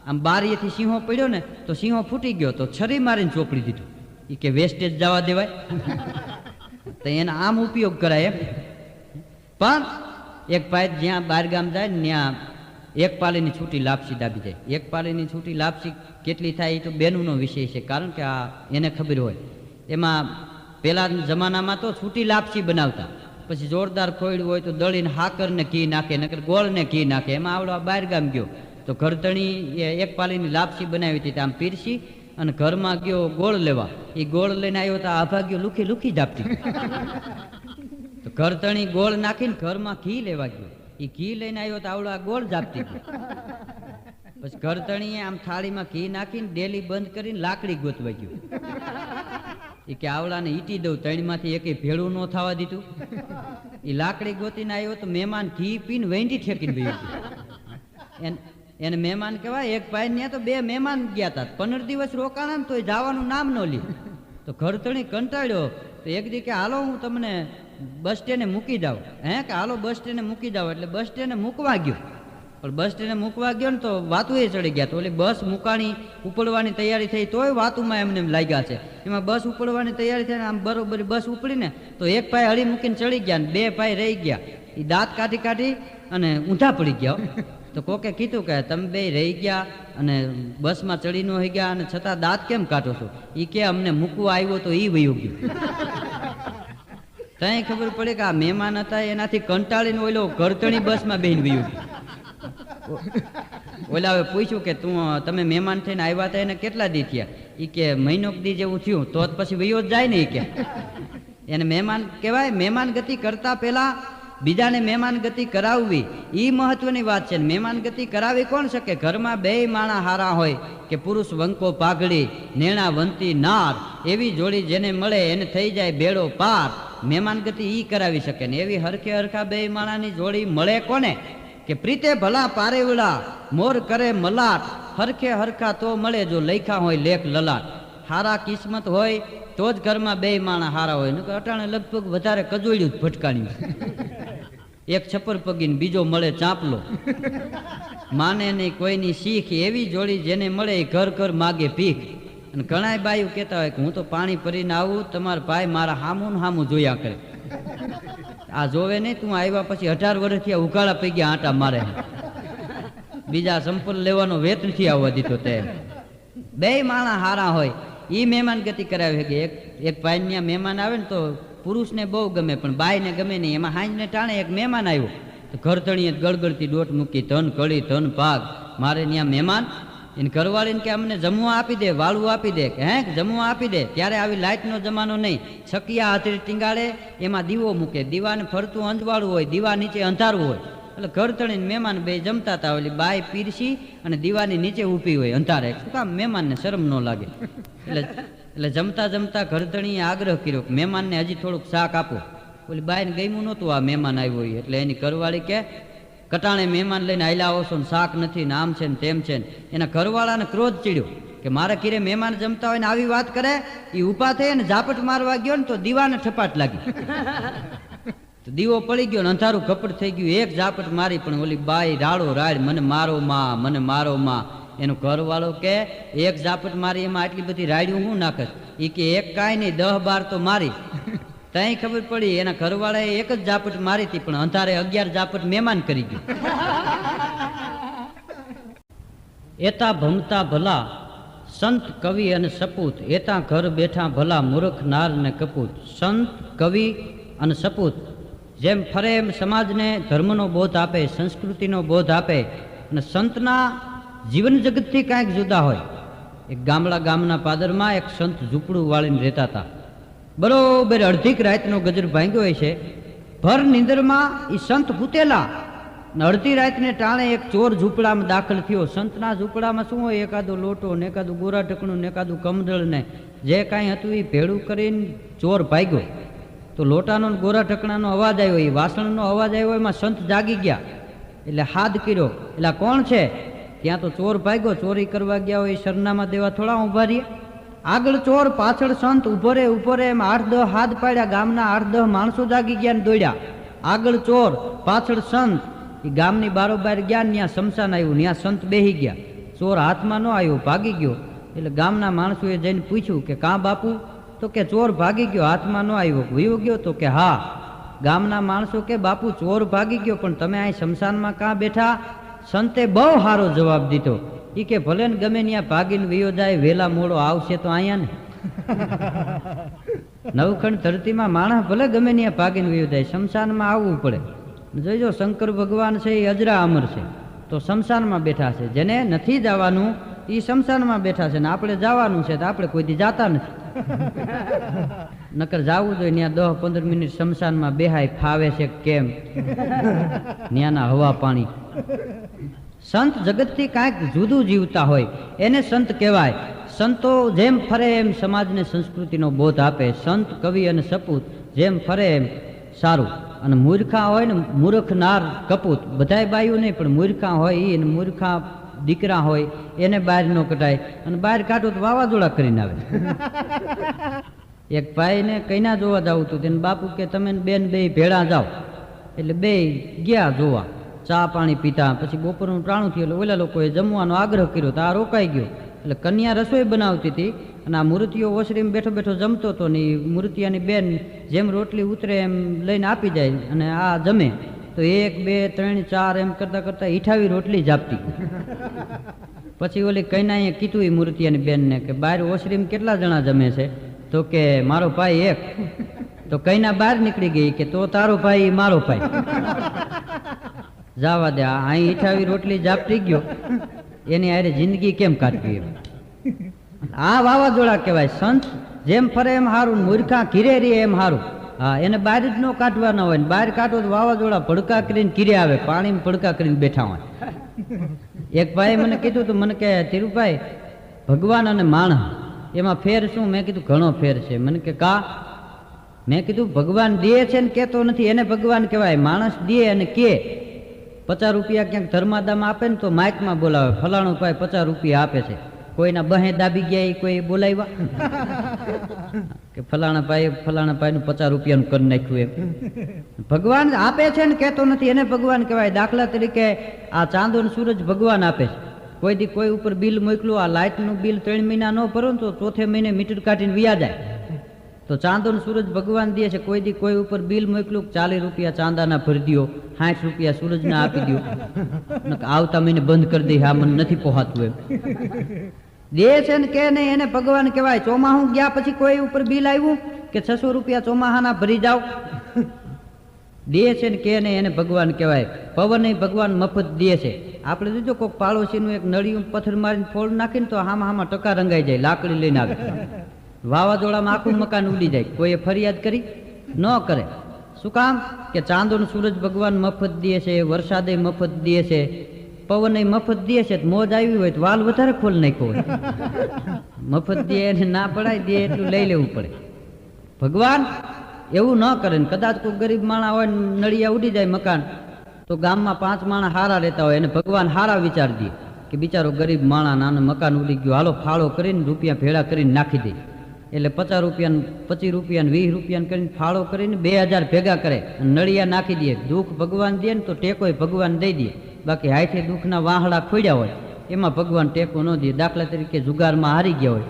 આમ બારીએથી સિંહો પડ્યો ને તો સિંહો ફૂટી ગયો, તો છરી મારીને ચોપડી દીધું. એ કે વેસ્ટેજ જવા દેવાય, તો એના આમ ઉપયોગ કરાય એમ. પણ એક ભાઈ જ્યાં બહાર ગામ જાય ને ત્યાં એક પાલીની છૂટી લાપસી દાબી જાય. એક પાલીની છૂટી લાપસી કેટલી થાય એ તો બેનુંનો વિષય છે, કારણ કે આ એને ખબર હોય. એમાં પેલા જમાનામાં તો છૂટી લાપસી બનાવતા, પછી જોરદાર ખોયડું હોય તો દળીને હાકર ને ઘી નાખે, નકર ગોળ ને ઘી નાખે. એમાં આવડો બહાર ગામ ગયો તો ઘરધણી એક પાલીની લાપસી બનાવી હતી, આમ પીરસી અને ઘરમાં ગયો ગોળ લેવા. એ ગોળ લઈને આવ્યો તો આભા ગયો લુખી લુખી જાપતી. તો ઘરધણી ગોળ નાખીને ઘરમાં ઘી લેવા ગયો, એ ઘી લઈને આવ્યો તો આવડો આ ગોળ જાપતી ગયો. પછી ઘરધણીએ આમ થાળીમાં ઘી નાખીને ડેલી બંધ કરીને લાકડી ગોતવા ગયો. એ કે આવડાને ઈટી દઉં, ત્રણમાંથી એકે ભેળું ન થવા દીધું. એ લાકડી ગોતીને આવ્યો તો મહેમાન ઘી પીને વેંડી ઠેકીને વહી ગયું. એને મહેમાન કહેવાય. એક ભાઈ ત્યાં તો 2 મહેમાન ગયા હતા, 15 દિવસ રોકાણા ને તો એ જવાનું નામ ન લી. તો ઘરધણી કંટાળ્યો, તો એક દી કે હાલો હું તમને બસ સ્ટેન્ડે મૂકી જાઉં. કે હાલો બસ સ્ટેન્ડે મૂકી જાવ. એટલે બસ સ્ટેન્ડે મૂકવા ગયો, પણ બસ સ્ટેન્ડે મૂકવા ગયો ને તો વાતું એ ચડી ગયા. તો ઓલી બસ મુકાણી ઉપડવાની તૈયારી થઈ તોય વાતુમાં એમને એમ લાગ્યા છે. એમાં બસ ઉપડવાની તૈયારી થઈ, આમ બરોબર બસ ઉપડીને તો એક ભાઈ હળી મૂકીને ચડી ગયા ને 2 ભાઈ રહી ગયા. એ દાંત કાઢી કાઢી અને ઊંધા પડી ગયા. તો કોકે કીધું કે તમે 2 રહી ગયા અને બસમાં ચડી ન હોઈ ગયા અને છતાં દાંત કેમ કાઢો છો? એ કે અમને મૂકવા આવ્યો તો એ વયું ગયું. ત્યાં ખબર પડે કે આ મહેમાન હતા, એનાથી કંટાળીને ઓલો ઘરધણી બસમાં બેહીને વયું ગયું. ઓલા હવે પૂછ્યું કે તમે મહેમાન થઈને આવ્યા હતા એને કેટલા દી થયા? એ કે મહિનો દી જેવું થયું. તો પછી વયો જ જાય ને. એ કે એને મહેમાન કહેવાય. મહેમાન ગતિ કરતા પહેલા બીજાને મહેમાન ગતિ કરાવવી એ મહત્વની વાત છે. મહેમાન ગતિ કરાવી કોણ શકે? ઘરમાં 2 માણા હારા હોય કે પુરુષ વંકો પાઘડી નેણા વંતી નાર, એવી જોડી જેને મળે એને થઈ જાય બેડો પાર. મહેમાન ગતિ ઈ કરાવી શકે ને એવી હરખે હરખા 2 માણાની જોડી મળે કોને? કે પ્રીતે ભલા પારેવડા મોર કરે મલાટ, હરખે હરખા તો મળે જો લખ્યા હોય લેખ લલાટ. હારા કિસ્મત હોય તો જ ઘરમાં 2 માણા હારા હોય. અટાણે લગભગ વધારે કજોડ્યું જ ભટકાણી. એક છપ્પર પગીને બીજો મળે ચાંપલો, માને નહીં કોઈની શીખ, એવી જોડી જેને મળે એ ઘર ઘર માગે ભીખ. અને ઘણા બાયું કહેતા હોય કે હું તો પાણી ભરીને આવું, તમારા ભાઈ મારા હામું હામું જોયા કરે. આ જોવે નહીં, તું આવ્યા પછી 18 વર્ષથી ઉઘાડા પૈકી આંટા મારે. બીજા સંપલ લેવાનો વેત નથી આવવા દીધો. તે 2 માણા હારા હોય એ મહેમાન ગતિ કરાવે કે એક ભાઈ ત્યાં મહેમાન આવે ને તો પુરુષને બહુ ગમે પણ બાઈને ગમે નહીં. એમાં હાંજને ટાણે એક મહેમાન આવ્યો તો ઘરધણીએ ગળગળતી ડોટ મૂકી, ધન કળી ધન પાગ, મારે ત્યાં મહેમાન. એને ઘરવાળીને કે અમને જમવા આપી દે, વાળું આપી દે. કે જમવા આપી દે. ત્યારે આવી લાઇટનો જમાનો નહીં, છકિયા હાથરી ટીંગાડે, એમાં દીવો મૂકે, દીવાને ફરતું અંજવાળું હોય, દીવા નીચે અંધારું હોય. એટલે ઘરધણીને મહેમાન 2 જમતા હતા. ઓલી બાઈ પીરસી અને દીવાની નીચે ઊભી હોય અંધારે. શું કામ? મહેમાનને શરમ ન લાગે. એટલે જમતા જમતા ઘરધણીએ આગ્રહ કર્યો કે મહેમાનને હજી થોડુંક શાક આપો. ઓલી બાઈને ગમ્યું નહોતું આ મહેમાન આવ્યો હોય. એટલે એની ઘરવાળી કે કટાણે મહેમાન લઈને આયલા આવો છો ને શાક નથી ને આમ છે ને તેમ છે ને. એના ઘરવાળાને ક્રોધ ચડ્યો કે મારા ઘીરે મહેમાન જમતા હોય ને આવી વાત કરે. એ ઊભા થઈ અને ઝાપટ મારવા ગયો ને તો દીવાને ઠપાટ લાગી. તો દીવો પડી ગયો ને અંધારું કપડ થઈ ગયું. એક ઝાપટ મારી પણ ઓલી બાઈ રાડો રાડ, મને મારો માં, મને મારો માં. એનો ઘરવાળો કે એક ઝાપટ મારી એમાં આટલી બધી રાડ્યું હું નાખે? એ કે એક કાંઈ નહીં 10-12 તો મારી. ત્યાં ખબર પડી એના ઘરવાળાએ એક જ ઝાપટ મારી હતી પણ અંધારે 11 ઝાપટ મહેમાન કરી ગયું. એતા ભમતા ભલા સંત કવિ અને સપૂત, એતા ઘર બેઠા ભલા મૂર્ખ નાર ને કપૂત. સંત કવિ અને સપૂત જેમ ફરે એમ સમાજને ધર્મનો બોધ આપે, સંસ્કૃતિનો બોધ આપે, અને સંતના જીવન જગતથી કાંઈક જુદા હોય. એક ગામના પાદરમાં એક સંત ઝૂંપડું વાળીને રહેતા હતા. બરોબર અડધીક રાતનો ગજર ભાંગ્યો હોય છે. ભર નિંદરમાં એ સંત પૂતેલા ને અડધી રાતને ટાણે એક ચોર ઝૂંપડામાં દાખલ થયો. સંતના ઝૂંપડામાં શું હોય, એકાદો લોટો ને એકાદું ગોરા ઢકણું ને એકાદું કમદળ ને જે કાંઈ હતું એ ભેળું કરીને ચોર ભાગ્યો. તો લોટાનો ને ગોરા ઢકણાનો અવાજ આવ્યો, એ વાસણનો અવાજ આવ્યો, એમાં સંત જાગી ગયા. એટલે હાથ કર્યો, એટલે કોણ છે? ત્યાં તો ચોર ભાગ્યો. ચોરી કરવા ગયા હોય સરનામા દેવા થોડા ઊભા રહીએ? આગળ ચોર, પાછળ સંત, ઉભો રે એમ 8-10 હાથ પાડ્યા. ગામના 8-10 માણસો જાગી ગયા ને દોડ્યા. આગળ ચોર, પાછળ સંત. એ ગામની બારોબાર ગયા, ત્યાં શમશાન આવ્યું, ત્યાં સંત બેહી ગયા. ચોર હાથમાં ન આવ્યો, ભાગી ગયો. એટલે ગામના માણસોએ જઈને પૂછ્યું કે કાં બાપુ? તો કે ચોર ભાગી ગયો, હાથમાં ન આવ્યો. વયો ગયો? તો કે હા. ગામના માણસો કે બાપુ ચોર ભાગી ગયો, પણ તમે અહીં શમશાનમાં કાં બેઠા? સંતે બહુ સારો જવાબ દીધો. એ કે ભલે ને ગમે ત્યાં ભાગીને વયો જાય, વેલા મોડો આવશે તો અહીંયા ને. નવખંડ ધરતીમાં માણસ ભલે ગમે ત્યાં ભાગીને વયો જાય, શમશાનમાં આવવું પડે. જોઈજો શંકર ભગવાન છે એ અજરા અમર છે, તો શમશાનમાં બેઠા છે. જેને નથી જવાનું એ શમશાનમાં બેઠા છે, ને આપણે જવાનું છે તો આપણે કોઈથી જાતા નથી. નકર જવું જોઈએ ત્યાં 10-15 મિનિટ શમશાનમાં બેહાય, ફાવે છે કેમ, ત્યાંના હવા પાણી. સંત જગતથી કાંઈક જુદું જીવતા હોય એને સંત કહેવાય. સંતો જેમ ફરે એમ સમાજને સંસ્કૃતિનો બોધ આપે. સંત, કવિ અને સપૂત જેમ ફરે એમ સારું. અને મૂર્ખા હોય ને, મૂર્ખ નાર કપૂત, બધાય બાયું નહીં, પણ મૂર્ખા હોય એ મૂર્ખા દીકરા હોય એને બહાર ન કઢાય. અને બહાર કાઢો તો વાવાઝોડા કરીને આવે. એક ભાઈને કઈના જોવા જવું હતું, તેને બાપુ કે તમે બેન બે ભેળા જાઓ. એટલે બે ગયા જોવા, ચા પાણી પીતા. પછી બપોરનું ટાણું થયું, એટલે ઓલા લોકોએ જમવાનો આગ્રહ કર્યો તો આ રોકાઈ ગયો. એટલે કન્યા રસોઈ બનાવતી હતી અને આ મૂર્તિઓ ઓસરીમાં બેઠો બેઠો જમતો હતો ને મૂર્તિયાની બેન જેમ રોટલી ઉતરે એમ લઈને આપી જાય અને આ જમે. તો 1, 2, 3, 4 એમ કરતા કરતા 88 રોટલી જાપતી. પછી ઓલી કન્યાએ કીધું એ મૂર્તિયાની બેનને કે બહાર ઓસરીમાં કેટલા જણા જમે છે? તો કે મારો ભાઈ એક. તો કઈના બહાર નીકળી ગઈ કે તો તારો ભાઈ મારો ભાઈ. જવા દે, અહીં 88 રોટલી જાપતી ગયો, એની હારે જિંદગી કેમ કાઢવી? આ વાવાઝોડા કહેવાય. સંત જેમ ફરે એમ હારું, મૂર્ખા ઘીરે રે એમ હારું. હા, એને બહાર જ ન કાઢવાના હોય ને બહાર કાઢો તો વાવાઝોડા ભડકા કરીને ઘીરે આવે, પાણીમાં ભડકા કરીને બેઠા હોય. એક ભાઈ મને કીધું તો મને કે ધીરુભાઈ, ભગવાન અને માણસ એમાં ફેર શું? મેં કીધું ઘણો ફેર છે. મને કે કા? મેં કીધું ભગવાન દે છે ને કેતો નથી એને ભગવાન કહેવાય. માણસ દે અને કે 50 રૂપિયા ક્યાંક ધર્માદામાં આપે ને તો માઇકમાં બોલાવે, ફલાણું ભાઈ 50 રૂપિયા આપે છે. કોઈના બહે દાબી ગયા એ કોઈ બોલાવ્યા કે ફલાણા ભાઈ નું 50 રૂપિયાનું કરી નાખ્યું એમ. ભગવાન આપે છે ને કેતો નથી એને ભગવાન કહેવાય. દાખલા તરીકે આ ચાંદો ને સૂરજ ભગવાન આપે છે. કોઈ દી કોઈ ઉપર બિલ મોકલું, આ લાઇટનું બિલ 3 મહિના ન ભરો તો ચોથે મહિને મીટર કાઢીને વ્યા જાય. તો ચાંદો ને સૂરજ ભગવાન દે છે. કોઈ દી કોઈ ઉપર બિલ મોકલું, 40 રૂપિયા ચાંદાના ભરી દો, 60 રૂપિયા સૂરજના આપી દો, આવતા મહિને બંધ કરી દઈ, હા મને નથી પોહાતું એમ. દે છે ને કે નહીં એને ભગવાન કહેવાય. ચોમાહું ગયા પછી કોઈ ઉપર બિલ આવ્યું કે 600 રૂપિયા ચોમાહાના ભરી જાઓ, દે છે ને કે નહીં એને ભગવાન કહેવાય. પવન ભગવાન મફત દે છે. આપણે જોજો કોઈક પાડોશીનું એક નળિયું પથ્થર મારીને ફોડ નાખીને તો હામાં ટકા રંગાઈ જાય, લાકડી લઈને આવે. વાવાઝોડામાં આખું મકાન ઉડી જાય. કોઈએ ફરિયાદ કરી? ન કરે. શું કામ? કે ચાંદો ને સૂરજ ભગવાન મફત દે છે, વરસાદે મફત દે છે, પવન મફત દે છે. મોજ આવી હોય તો વાલ વધારે ખોલ નાખ્યો હોય. મફત દે એને ના પડાય, દે એટલું લઈ લેવું પડે. ભગવાન એવું ન કરે ને કદાચ કોઈ ગરીબ માણસ હોય નળિયા ઉડી જાય મકાન, તો ગામમાં 5 માણસ હારા રહેતા હોય એને ભગવાન હારા વિચાર દે કે બિચારો ગરીબ માણસ નાનું મકાન ઉડી ગયું, હાલો ફાળો કરીને રૂપિયા ભેળા કરીને નાખી દે. એટલે 50 રૂપિયા, 25 રૂપિયા, 20 રૂપિયા કરીને ફાળો કરીને 2000 ભેગા કરે અને નળિયા નાખી દે. દુઃખ ભગવાન દે ને તો ટેકોય ભગવાન દઈ દે. બાકી હાથે દુઃખના વાહડા ખોડ્યા હોય એમાં ભગવાન ટેકો ન દે. દાખલા તરીકે જુગારમાં હારી ગયા હોય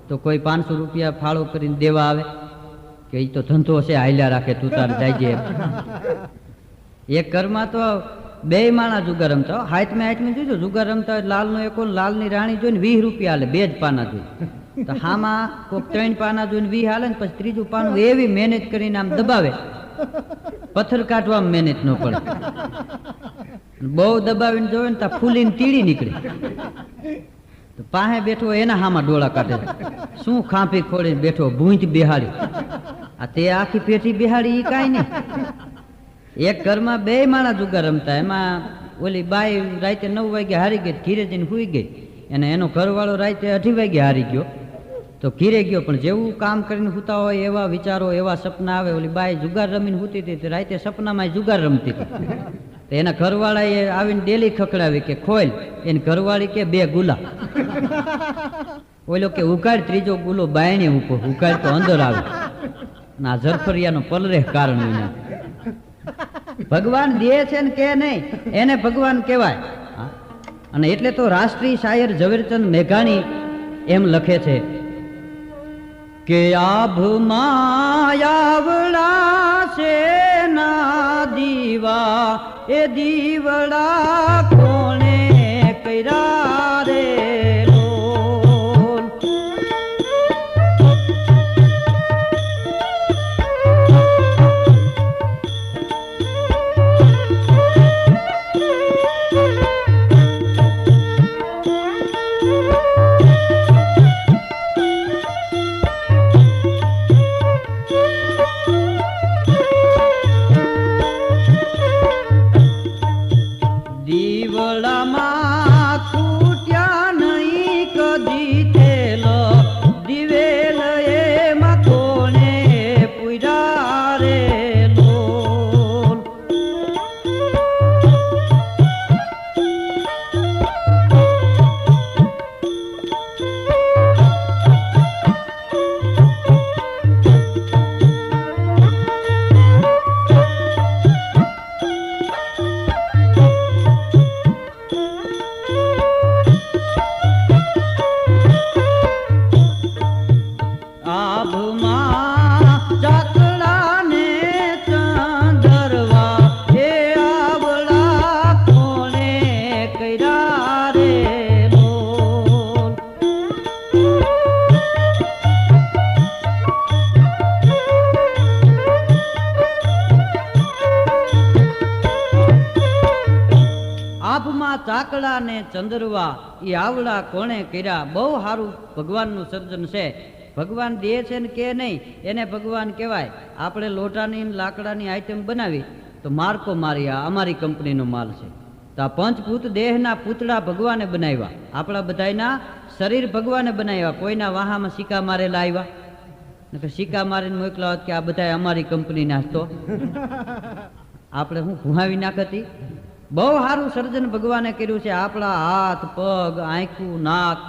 તો કોઈ 500 રૂપિયા ફાળો કરીને દેવા આવે કે એ તો ધંધો છે, હાલ્યા રાખે, તું તાર જાય છે. એક ઘરમાં તો 2 માણા જુગાર રમતા, હાથમાં જોઈજો જુગાર રમતા હોય. લાલનો એકો લાલની રાણી જોઈને 20 રૂપિયા હાલે, 2 જ પાના જોઈ. તો હામાં કોઈક 3 પાના જોઈને 20 હાલે ને પછી ત્રીજું પાનું એવી મહેનત કરીને આમ દબાવે, પથ્થર કાઢવામાં મહેનત ન પડે. બહુ દબાવીને જોવે ને ત્યાં ફૂલીને તીડી નીકળે. તો પાસે બેઠો એના હામાં ડોળા કાઢે. શું ખાંપી ખોડીને બેઠો, ભૂંજ બેહાડી. આ તે આખી પેઠી બેહાડી એ કાંઈ નહીં. એક ઘરમાં બે માણસ જુગાર રમતા, એમાં ઓલી બાઈ રાતે 9 વાગે હારી ગઈ, ઘીરે જઈને સુઈ ગઈ. અને એનો ઘરવાળો રાતે 8 વાગે હારી ગયો. તો ઘીરે ગયો, પણ જેવું કામ કરીને સૂતા હોય એવા વિચારો, એવા સપના આવે. ઓલી બાઈ જુગાર રમીને સૂતી હતી, રાતે સપનામાં જુગાર રમતી હતી. તો એના ઘરવાળાએ આવીને ડેલી ખખડાવી કે ખોલ. એની ઘરવાળી કે 2 ગુલા. ઓલો કે ઉકાળ, ત્રીજો ગુલો બાયણે ઉપર ઉકાળ તો અંદર આવે. ના ઝરફરિયાનો પલરે કારણ વિના. ભગવાન દે છે ને કે નહીં, એને ભગવાન કહેવાય. અને એટલે તો રાષ્ટ્રીય શાયર ઝવેરચંદ મેઘાણી એમ લખે છે કે આભમાં આવડા છે ના દીવા, એ દીવડા કોણે કર્યા રે. ચાકડા ને ચંદરવા એ આવડા કોણે કર્યા. બહુ સારું ભગવાનનું સર્જન છે. ભગવાન દે છે ને કે નહીં, એને ભગવાન કહેવાય. આપણે લોટાની લાકડાની આઈટમ બનાવી તો માર્કો મારી, આ અમારી કંપનીનો માલ છે. તો આ પંચભૂત દેહના પૂતળા ભગવાને બનાવ્યા. આપણા બધાના શરીર ભગવાને બનાવ્યા. કોઈના વાહામાં સિક્કા મારેલા આવ્યા, સિક્કા મારીને મોકલા હોત કે આ બધા અમારી કંપનીના તો આપણે હું ઘુમાવી નાખતી. બહુ સારું સર્જન ભગવાને કર્યું છે. આપણા હાથ, પગ, આંખું, નાક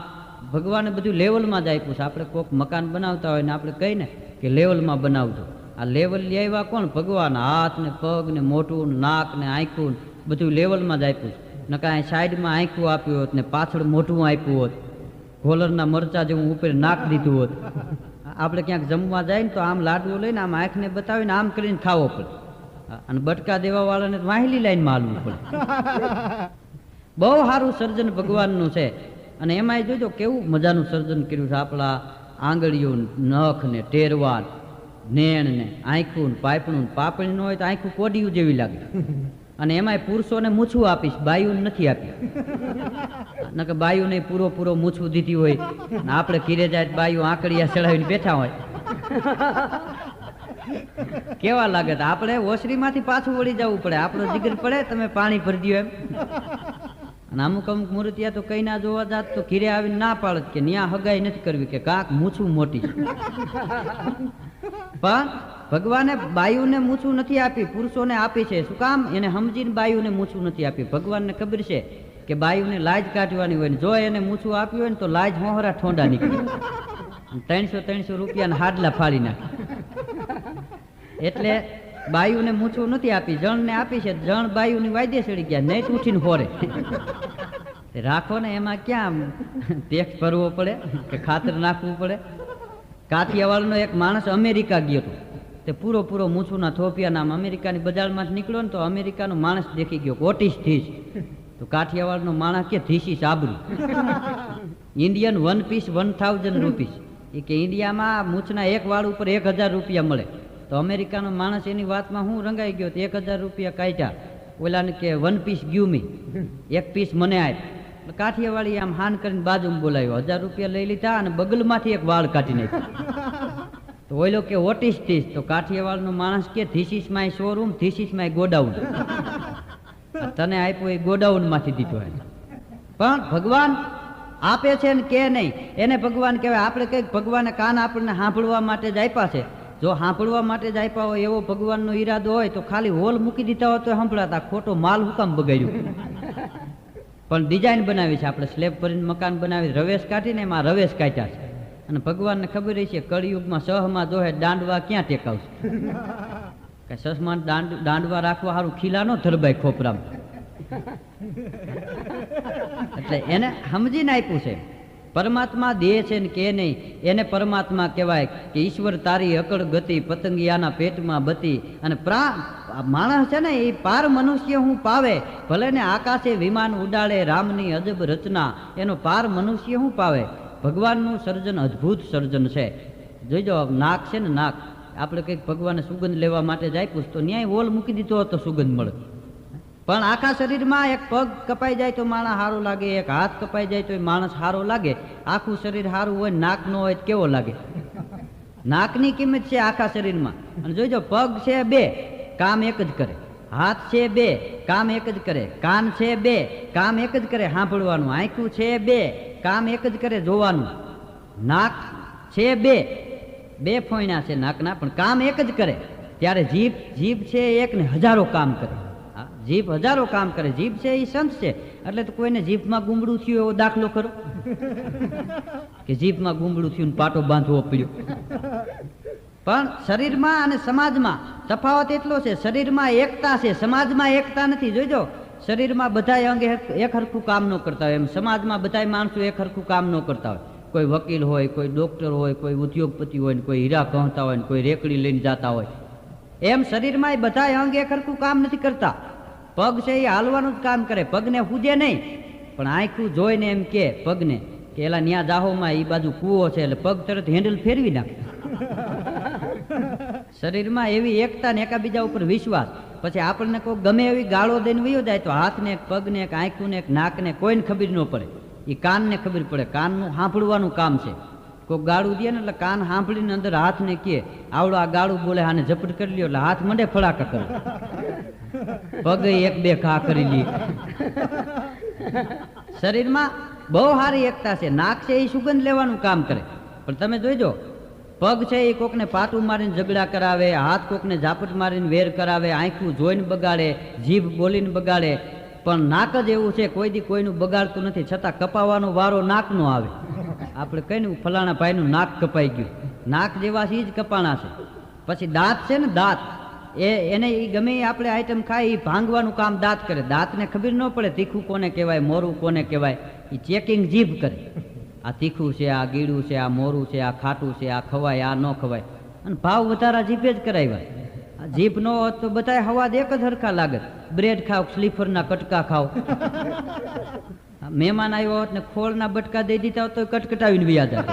ભગવાને બધું લેવલમાં જ આપ્યું છે. આપણે કોઈક મકાન બનાવતા હોય ને આપણે કહીને કે લેવલમાં બનાવજો, આ લેવલ લઈ આવ્યા કોણ? ભગવાન. હાથ ને પગ ને મોટું, નાક ને આંખું બધું લેવલમાં જ આપ્યું છે. ને કાંઈ સાઈડમાં આંખું આપ્યું હોત ને પાછળ મોટું આપ્યું હોત, ઘોલરના મરચા જેવું ઉપર નાક દીધું હોત. આપણે ક્યાંક જમવા જાય ને તો આમ લાડવું લઈને આમ આંખને બતાવીને આમ કરીને ખાવો પડે. અને બટકા દેવા વાળાને વાહેલી લાઈનમાં હાલવું પડે. બહુ સારું સર્જન ભગવાનનું છે. અને એમાંય જોજો કેવું મજાનું સર્જન કર્યું છે. આપણા આંગળીઓ, નખ ને ટેરવા, નેણ ને આંખું, પાઇપણું, પાપણી ન હોય તો આંખું કોડિયું જેવી લાગે. અને એમાંય પુરુષોને મૂછું આપીશ, બાયુને નથી આપી. નકે બાયુને પૂરો મૂછું દીધી હોય ને આપણે ઘીરે જાય બાયુ આંકડિયા ચડાવીને બેઠા હોય, કેવા લાગે. આપણે ઓસરીમાંથી પાછું વળી જવું પડે, આપણો જીગર પડે તમે પાણી ભરી દો એમ. અને અમુક મૂર્તિયા તો કઈ ના જોવા જાત તો ઘીરે આવીને ના પાડે કે ન્યા હગાઈ નથી કરવી, કે કાંક મૂછું મોટી છે. પણ ભગવાને બાયુને મૂછું નથી આપી, પુરુષોને આપી છે. શું કામ? એને સમજીને બાયુને મૂછું નથી આપી. ભગવાનને ખબર છે કે બાયુને લાજ કાઢવાની હોય ને જો એને મૂછું આપ્યું હોય ને તો લાજ હોહરા ઠોંડા નીકળી 300 રૂપિયાના હાડલા ફાડી નાખે. એટલે બાયુને મૂછું નથી આપી, જણને આપી છે. જણ બાયુની વાયદે ચડી ગયા, નહીં ઉઠીને હોરે રાખો ને. એમાં ક્યાં ટેક્સ ભરવો પડે કે ખાતર નાખવું પડે. કાઠિયાવાડનો એક માણસ અમેરિકા ગયો હતો, તે પૂરો મૂછુંના થોપિયા નામ અમેરિકાની બજારમાં નીકળ્યો ને તો અમેરિકાનો માણસ દેખી ગયો, ઓટીસ ધીસ. તો કાઠિયાવાડનો માણસ કે ધીસી સાબરું, ઇન્ડિયન 1 પીસ 1000 રૂપીસ. એ કે ઇન્ડિયામાં મૂછના એક વાળ ઉપર 1000 રૂપિયા મળે. તો અમેરિકાનો માણસ એની વાતમાં હું રંગાઈ ગયો, 1000 રૂપિયા કાઢ્યા. ઓલાને કે 1 પીસ ગયું મી, 1 પીસ મને આપ. કાઠિયાવાડી આમ હાન કરીને બાજુમાં બોલાવ્યો, 1000 રૂપિયા લઈ લીધા અને બગલમાંથી એક વાળ કાઢી નાખ્યો. તો ઓલો કે વોટ ઇઝ ધીસ? તો કાઠિયાવાડનો માણસ કે this is my showroom, this is my godown. તને આપ્યો એ ગોડાઉન માંથી દીધો. પણ ભગવાન આપે છે ને કે નહીં, એને ભગવાન કહેવાય. આપણે કઈક ભગવાને કાન આપણને સાંભળવા માટે જ આપ્યા છે. જો સાંભળવા માટે જ આપ્યા હોય એવો ભગવાનનો ઈરાદો હોય તો ખાલી હોલ મૂકી દીધા હોય તો સંભળાતા, ખોટો માલ હું કામ બગાડ્યું. પણ ડિઝાઇન બનાવી છે આપણે, સ્લેબ ભરીને મકાન બનાવી, રવેશ કાઢીને એમાં રવેશ કાઢ્યા છે. અને ભગવાનને ખબર છે કળિયુગમાં સહમાં જોહે દાંડવા ક્યાં ટેકાવશે. કઈ સસમાન દાંડવા રાખવા સારું ખીલા નો ધરબાઈ ખોપરામાં. એટલે એને સમજીને આપ્યું છે. પરમાત્મા દે છે ને કે નહીં, એને પરમાત્મા કહેવાય. કે ઈશ્વર તારી અકળ ગતિ, પતંગિયાના પેટમાં બતી. અને માણસ છે ને એ પાર મનુષ્ય હું પાવે, ભલે ને આકાશે વિમાન ઉડાડે, રામની અજબ રચના, એનો પાર મનુષ્ય હું પાવે. ભગવાનનું સર્જન અદ્ભુત સર્જન છે. જોઈજો નાક છે ને, નાક આપણે કંઈક ભગવાને સુગંધ લેવા માટે જ આપ્યું તો ન્યાય વોલ મૂકી દીધો તો સુગંધ મળે. પણ આખા શરીરમાં એક પગ કપાઈ જાય તો માણસ સારો લાગે, એક હાથ કપાઈ જાય તો માણસ સારો લાગે. આખું શરીર સારું હોય, નાક ન હોય કેવો લાગે? નાકની કિંમત છે આખા શરીરમાં. અને જોઈજો પગ છે 2, કામ એક જ કરે. હાથ છે 2, કામ એક જ કરે. કાન છે 2, કામ એક જ કરે સાંભળવાનું. આંખું છે 2, કામ એક જ કરે જોવાનું. નાક છે 2 ફોયણા છે નાકના, પણ કામ એક જ કરે. ત્યારે જીભ છે 1 ને હજારો કામ કરે. જીભ હજારો કામ કરે. જીભ છે એ સંત છે. એટલે તો કોઈને જીભમાં ગુમડું થયું એવો દાખલો કરો કે જીભમાં ગુમડું થયું ને પાટો બાંધવો પડ્યો. પણ શરીરમાં અને સમાજમાં તફાવત એટલો છે. શરીરમાં એકતા છે, સમાજમાં એકતા નથી. જોઈજો શરીરમાં બધા અંગે એક હરખું કામ ન કરતા હોય, એમ સમાજમાં બધા માણસો એક હરખું કામ ન કરતા હોય. કોઈ વકીલ હોય, કોઈ ડોક્ટર હોય, કોઈ ઉદ્યોગપતિ હોય, કોઈ હીરા કહતા હોય, કોઈ રેકડી લઈને જતા હોય. એમ શરીરમાં બધા અંગ એક હરખું કામ નથી કરતા. પગ છે એ હાલવાનું જ કામ કરે, પગને પૂજે નહીં. પણ આંખું જોઈને એમ કે પગને કે એલા ન્યા જાહોમાં એ બાજુ કૂવો છે, એટલે પગ તરત હેન્ડલ ફેરવી નાખે. શરીરમાં એવી એકતા ને એકાબીજા ઉપર વિશ્વાસ. પછી આપણને કોઈ ગમે એવી ગાળો દઈને વયો જાય તો હાથને એક, પગને એક, આંખું એક, નાકને કોઈને ખબર ન પડે. એ કાનને ખબર પડે. કાનનું સાંભળવાનું કામ છે. કોઈ ગાળું દે ને એટલે કાન સાંભળીને અંદર હાથને કહે આવડો આ ગાળું બોલે, આને ઝપટ કરી લ્યો, એટલે હાથ મંડે ફળાકા કરે. પગ 1-2 ઘા કરી લે. શરીરમાં બહુ સારી એકતા છે. નાક છે એ સુગંધ લેવાનું કામ કરે. પણ તમે જોઈજો પગ છે એ કોકને પાટું મારીને ઝઘડા કરાવે, હાથ કોકને ઝાપટ મારીને વેર કરાવે, આંખું જોઈને બગાડે, જીભ બોલીને બગાડે. પણ નાક જ એવું છે કોઈ દી કોઈનું બગાડતું નથી, છતાં કપાવાનો વારો નાકનો આવે. આપણે કહીને ફલાણા ભાઈનું નાક કપાઈ ગયું. નાક જેવા જ કપાણા છે. પછી દાંત છે ને, દાંત એને એ ગમે આપણે આઈટમ ખાય એ ભાંગવાનું કામ દાંત કરે. દાંતને ખબર ન પડે તીખું કોને કહેવાય, મોરું કોને કહેવાય. એ ચેકિંગ જીભ કરે. આ તીખું છે, આ ગીડું છે, આ મોરું છે, આ ખાટું છે, આ ખવાય, આ ન ખવાય. અને ભાવ વધારા જીભે જ કરાવ્યા. આ જીભ ન હોત તો બધા હવા એક જ હરખા લાગે. બ્રેડ ખાવ, સ્લીફરના કટકા ખાવ. મહેમાન આવ્યો હોત ને ખોળના બટકા દઈ દીધા હોત તો કટકટાવીને વ્યા જાય.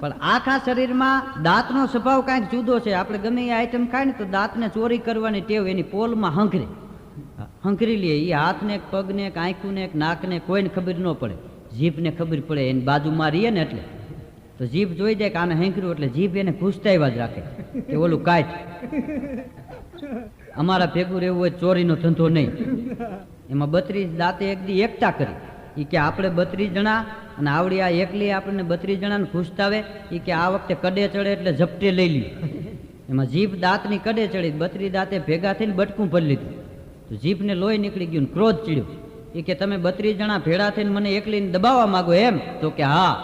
પણ આખા શરીરમાં દાંતનો સ્વભાવ કાંઈક જુદો છે. આપણે ગમે એ આઈટમ ખાય ને તો દાંતને ચોરી કરવાની ટેવ એની પોલમાં હંકરી લે. એ હાથને, પગને, આંખુને, નાકને કોઈને ખબર ન પડે. જીભને ખબર પડે. એની બાજુમાં રહીએ ને એટલે તો જીભ જોઈ જાય કે આને હેંકર્યું, એટલે જીભ એને ઘૂસતાવ્યા જ રાખે કે ઓલું કાઢ. અમારા ભેગું રહેવું હોય ચોરીનો ધંધો નહીં. એમાં 32 દાંતે એક દી એકતા કરી. એ કે આપણે 32 જણા અને આવડી આ એકલી આપણને 32 જણાને ઘૂસતાવે. એ કે આ વખતે કડે ચડે એટલે ઝપટે લઈ લ્યો. એમાં જીભ દાંતની કડે ચડી, 32 દાંતે ભેગા થઈને બટકું ભરી લીધું. તો જીભને લોહી નીકળી ગયું, ક્રોધ ચડ્યો. એ કે તમે 32 જણા ભેળા થઈને મને એકલીને દબાવવા માંગો એમ? તો કે હા.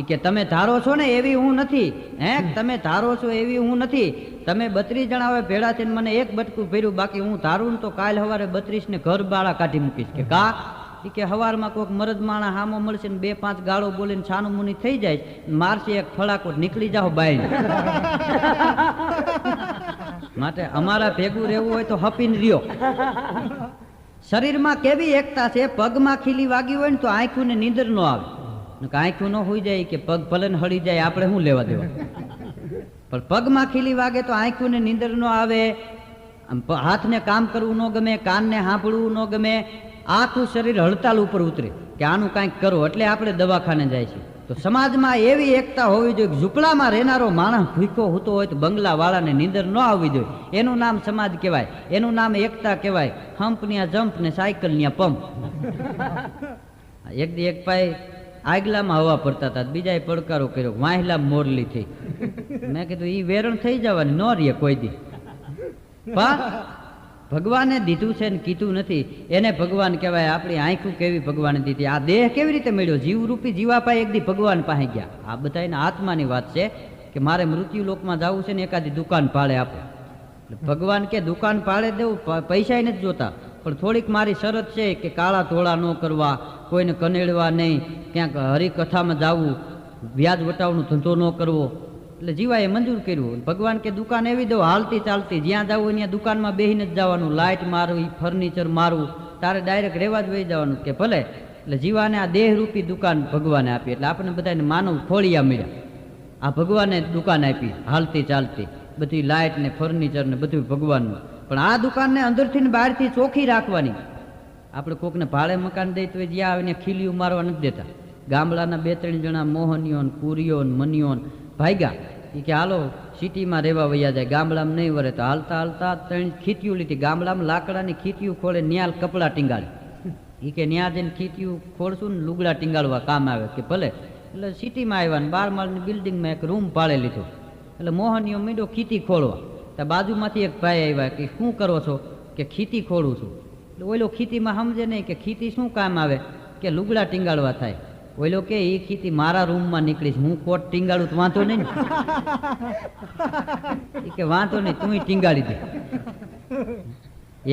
એ કે તમે ધારો છો ને એવી હું નથી. હે, તમે ધારો છો એવી હું નથી. તમે 32 જણા હવે ભેળા થઈને મને એક બટકું ભર્યું, બાકી હું ધારું ને તો કાલ સવારે 32 ને ઘર બાળા કાઢી મૂકીશ. કે કા? એ કે હવારમાં કોઈક મરદ માણા હામો મળશે ને 2-5 ગાળો બોલીને છાનું મુની થઈ જાય, મારશે એક ફળાકો, નીકળી જાઓ બાઈને. માટે અમારા ભેગું રહેવું હોય તો હપીને રહ્યો. શરીરમાં કેવી એકતા છે. પગમાં ખીલી વાગી હોય ને તો આંખું ને નીંદર ન આવે. આંખું ન હોઈ જાય કે પગ ભલે ને હળી જાય, આપણે શું લેવા દેવા. પણ પગમાં ખીલી વાગે તો આંખું ને નીંદર ન આવે. આમ હાથને કામ કરવું ન ગમે, કાનને સાંભળવું ન ગમે, આખું શરીર હડતાલ ઉપર ઉતરે કે આનું કાંઈક કરો, એટલે આપણે દવાખાને જાય છે. તો સમાજમાં એવી એકતા હોવી જોઈએ. ઝૂંપડામાં રહેનારો માણસ ભૂખ્યો હોતો હોય તો બંગલાવાળાને નીંદર ન આવવી જોઈએ. એનું નામ સમાજ કહેવાય, એનું નામ એકતા કહેવાય. હંપન્યા જમ્પ ને સાયકલન્યા પંપ. એક પાય આગલામાં હવા પડતા હતા, બીજાએ પડકારો કર્યો, વાહિલા મોરલી થઈ. મેં કીધું ઈ વેરણ થઈ જવાની ન રહીએ કોઈ દી. પણ ભગવાને દીધું છે ને કીધું નથી, એને ભગવાન કહેવાય. આપણી આંખું કેવી ભગવાને દીધી, આ દેહ કેવી રીતે મળ્યો? જીવરૂપી જીવાપાય એક દી ભગવાન પાસે ગયા. આ બધા એના આત્માની વાત છે કે મારે મૃત્યુ લોકમાં જવું છે ને એકાદી દુકાન પાળે આપો. ભગવાન કે દુકાન પાળે દેવું, પૈસા નથી જોતા, પણ થોડીક મારી શરત છે કે કાળા ધોળા ન કરવા, કોઈને કનેડવા નહીં, ક્યાંક હરિકથામાં જવું, વ્યાજ વટાવનો ધંધો ન કરવો. એટલે જીવાએ મંજૂર કર્યું. ભગવાન કે દુકાન એવી દો હાલતી ચાલતી, જ્યાં જવું ત્યાં દુકાનમાં બેહીને જ જવાનું, લાઇટ મારવી, ફર્નિચર મારવું, તારે ડાયરેક્ટ રહેવા જ વહી જવાનું. કે ભલે. એટલે જીવાને આ દેહરૂપી દુકાન ભગવાને આપી. એટલે આપણે બધાને માનવ ફોળિયા મળ્યા. આ ભગવાને દુકાન આપી હાલતી ચાલતી, બધી લાઇટ ને ફર્નિચર ને બધું ભગવાનનું. પણ આ દુકાનને અંદરથી ને બહારથી ચોખ્ખી રાખવાની. આપણે કોકને ભાડે મકાન દઈ તો જ્યાં આવીને ખીલીયું મારવા નથી દેતા. ગામડાના 2-3 જણા મોહનીઓ ને કુરીઓ ને મનીઓ ભાગ્યા, એ કે હાલો સિટીમાં રહેવા વૈયા જાય, ગામડામાં નહીં વરે. તો હાલતા હાલતા 3 ખીતીયું લીધી. ગામડામાં લાકડાની ખીતીયું ખોળે, ન્યાલ કપડાં ટીંગાડે. એ કે ન્યા જઈને ખીતીયું ખોળશું ને લુગડા ટીંગાડવા કામ આવે. કે ભલે. એટલે સિટીમાં આવ્યા ને 12 માળની બિલ્ડિંગમાં એક રૂમ પાડે લીધો. એટલે મોહનીઓ મીંડો ખીતી ખોળવા. ત્યાં બાજુમાંથી એક ભાઈ આવ્યા કે શું કરો છો? કે ખીતી ખોળું છું. એટલે ઓલો ખીતીમાં સમજે નહીં કે ખીતી શું કામ આવે? કે લુગડા ટીંગાડવા થાય. ઓલો કે એ ખીતી મારા રૂમમાં નીકળીશ, હું કોટ ટીંગાડું તો વાંધો નહીં ને? કે વાંધો નહીં, તું ટીંગાડી દે.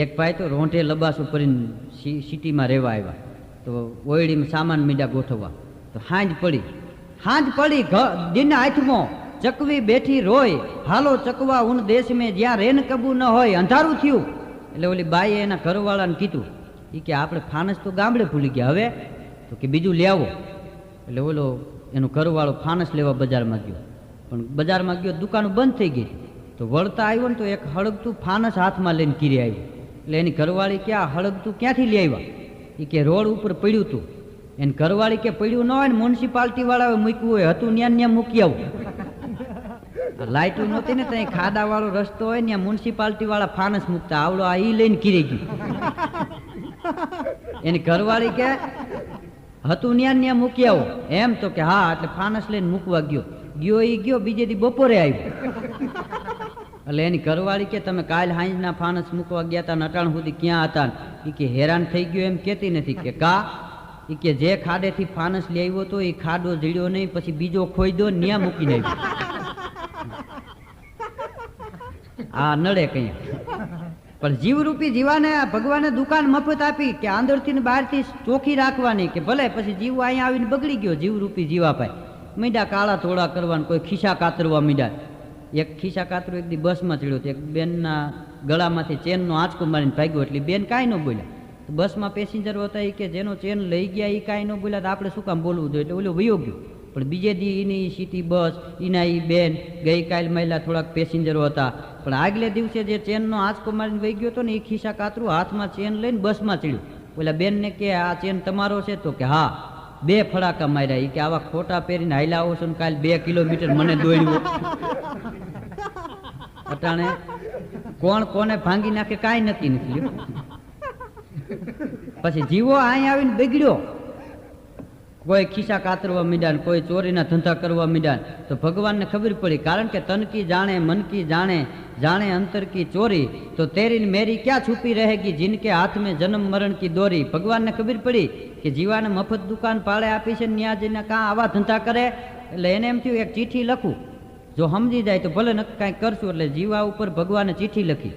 એક ભાઈ તો રોંઢે લબાસું કરીને સિટીમાં રહેવા આવ્યા. તો ઓયડીમાં સામાન મીડા ગોઠવવા. તો હાંજ પડી દિન હાથમાં ચકવી બેઠી રોય, હાલો ચકવા ઉન દેશ મેં જ્યાં રેન કબૂ ન હોય. અંધારું થયું એટલે ઓલી બાઈએ એના ઘરવાળાને કીધું, એ કે આપણે ફાનસ તો ગામડે ભૂલી ગયા, હવે તો કે બીજું લે આવો. એટલે ઓલો એનો ઘરવાળો ફાનસ લેવા બજારમાં ગયો. પણ બજારમાં ગયો, દુકાનો બંધ થઈ ગઈ. તો વળતા આવ્યો ને તો એક હળગતું ફાનસ હાથમાં લઈને કીરે આવ્યું. એટલે એની ઘરવાળી કે આ હળગતું ક્યાંથી લઈ આવ્યા? એ કે રોડ ઉપર પડ્યું હતું. એની ઘરવાળી કે પડ્યું ન હોય ને મ્યુનિસિપાલિટી વાળાએ મૂક્યું હોય, હતું ત્યાં મૂકી આવું. લાઇટું નહોતી ને ત્યાં ખાડા વાળો રસ્તો હોય ને મ્યુનિસિપાલિટી વાળા ફાનસ મૂકતા, આવડો આ ઈ લઈને કીરે ગયું. એની ઘરવાળી કે હતું ત્યાં મૂકી આવો એમ? તો કે હા. એટલે ફાનસ લઈને મૂકવા ગયો. બીજે દી બપોરે આવ્યો. એટલે એની ઘરવાળી કે તમે કાલ સાંજના ફાનસ મૂકવા ગયા હતા, અટાણ સુધી ક્યાં હતા? એ કે હેરાન થઈ ગયો એમ કેતી નથી. કે કા? એ કે જે ખાડેથી ફાનસ લઈ આવ્યો તો એ ખાડો જીડ્યો નહીં, પછી બીજો ખોઈ દો ન્યા મૂકીને આવ્યો. આ નડે કઈ. પણ જીવરૂપી જીવાને ભગવાને દુકાન મફત આપી કે અંદરથી ને બહારથી ચોખ્ખી રાખવાની. કે ભલે પછી જીવ અહીંયા આવીને બગડી ગયો, જીવરૂપી જીવા પાય મીંડા કાળા થોડા કરવાનું, કોઈ ખિસ્સા કાતરવા મીંડા. એક ખિસ્સા કાતરો એક દી બસમાં ચડ્યો હતો, એક બેનના ગળામાંથી ચેનનો આંચકો મારીને ભાગ્યો. એટલે બેન કાંઈ ન બોલ્યા. તો બસમાં પેસેન્જર હતા, એ કે જેનો ચેન લઈ ગયા એ કાંઈ ન બોલ્યા, તો આપણે શું કામ બોલવું જોઈએ? એટલે ઓલો વયો ગયો. પણ બીજે દી એની સિટી બસ, એના એ બેન, ગઈકાલ મહિલા થોડાક પેસેન્જરો હતા. પણ આગલે દિવસે જે ચેનનો આંચકો મારીને વહી ગયો હતો ને, એ ખિસ્સા કાતરું હાથમાં ચેન લઈને બસમાં ચડ્યું. ઓલા બેનને કે આ ચેન તમારો છે? તો કે હા. 2 ફડાકા માર્યા. એ કે આવા ખોટા પહેરીને હાલ્યા આવો છો ને કાલ 2 કિલોમીટર મને દોડ્યું. અટાણે કોણ કોને ભાંગી નાખે કાંઈ નક્કી નથી. પછી જીવો અહીં આવીને બગડ્યો. કોઈ ખિસ્સા કાતરવા મીડા, કોઈ ચોરીના ધંધા કરવા મીડા. તો ભગવાનને ખબર પડી, કારણ કે તન કી જાણે મન કી જાણે, જાણે અંતર કી ચોરી, તો તેરી મેરી ક્યાં છુપી રહેગી જિનકે હાથ મેં જન્મ મરણ કી દોરી. ભગવાનને ખબર પડી કે જીવાને મફત દુકાન પાળે આપી છે, ન્યા જઈને કાં આવા ધંધા કરે. એટલે એને એમ થયું એક ચીઠી લખું, જો સમજી જાય તો ભલે કાંઈ કરશું. એટલે જીવા ઉપર ભગવાને ચીઠી લખી.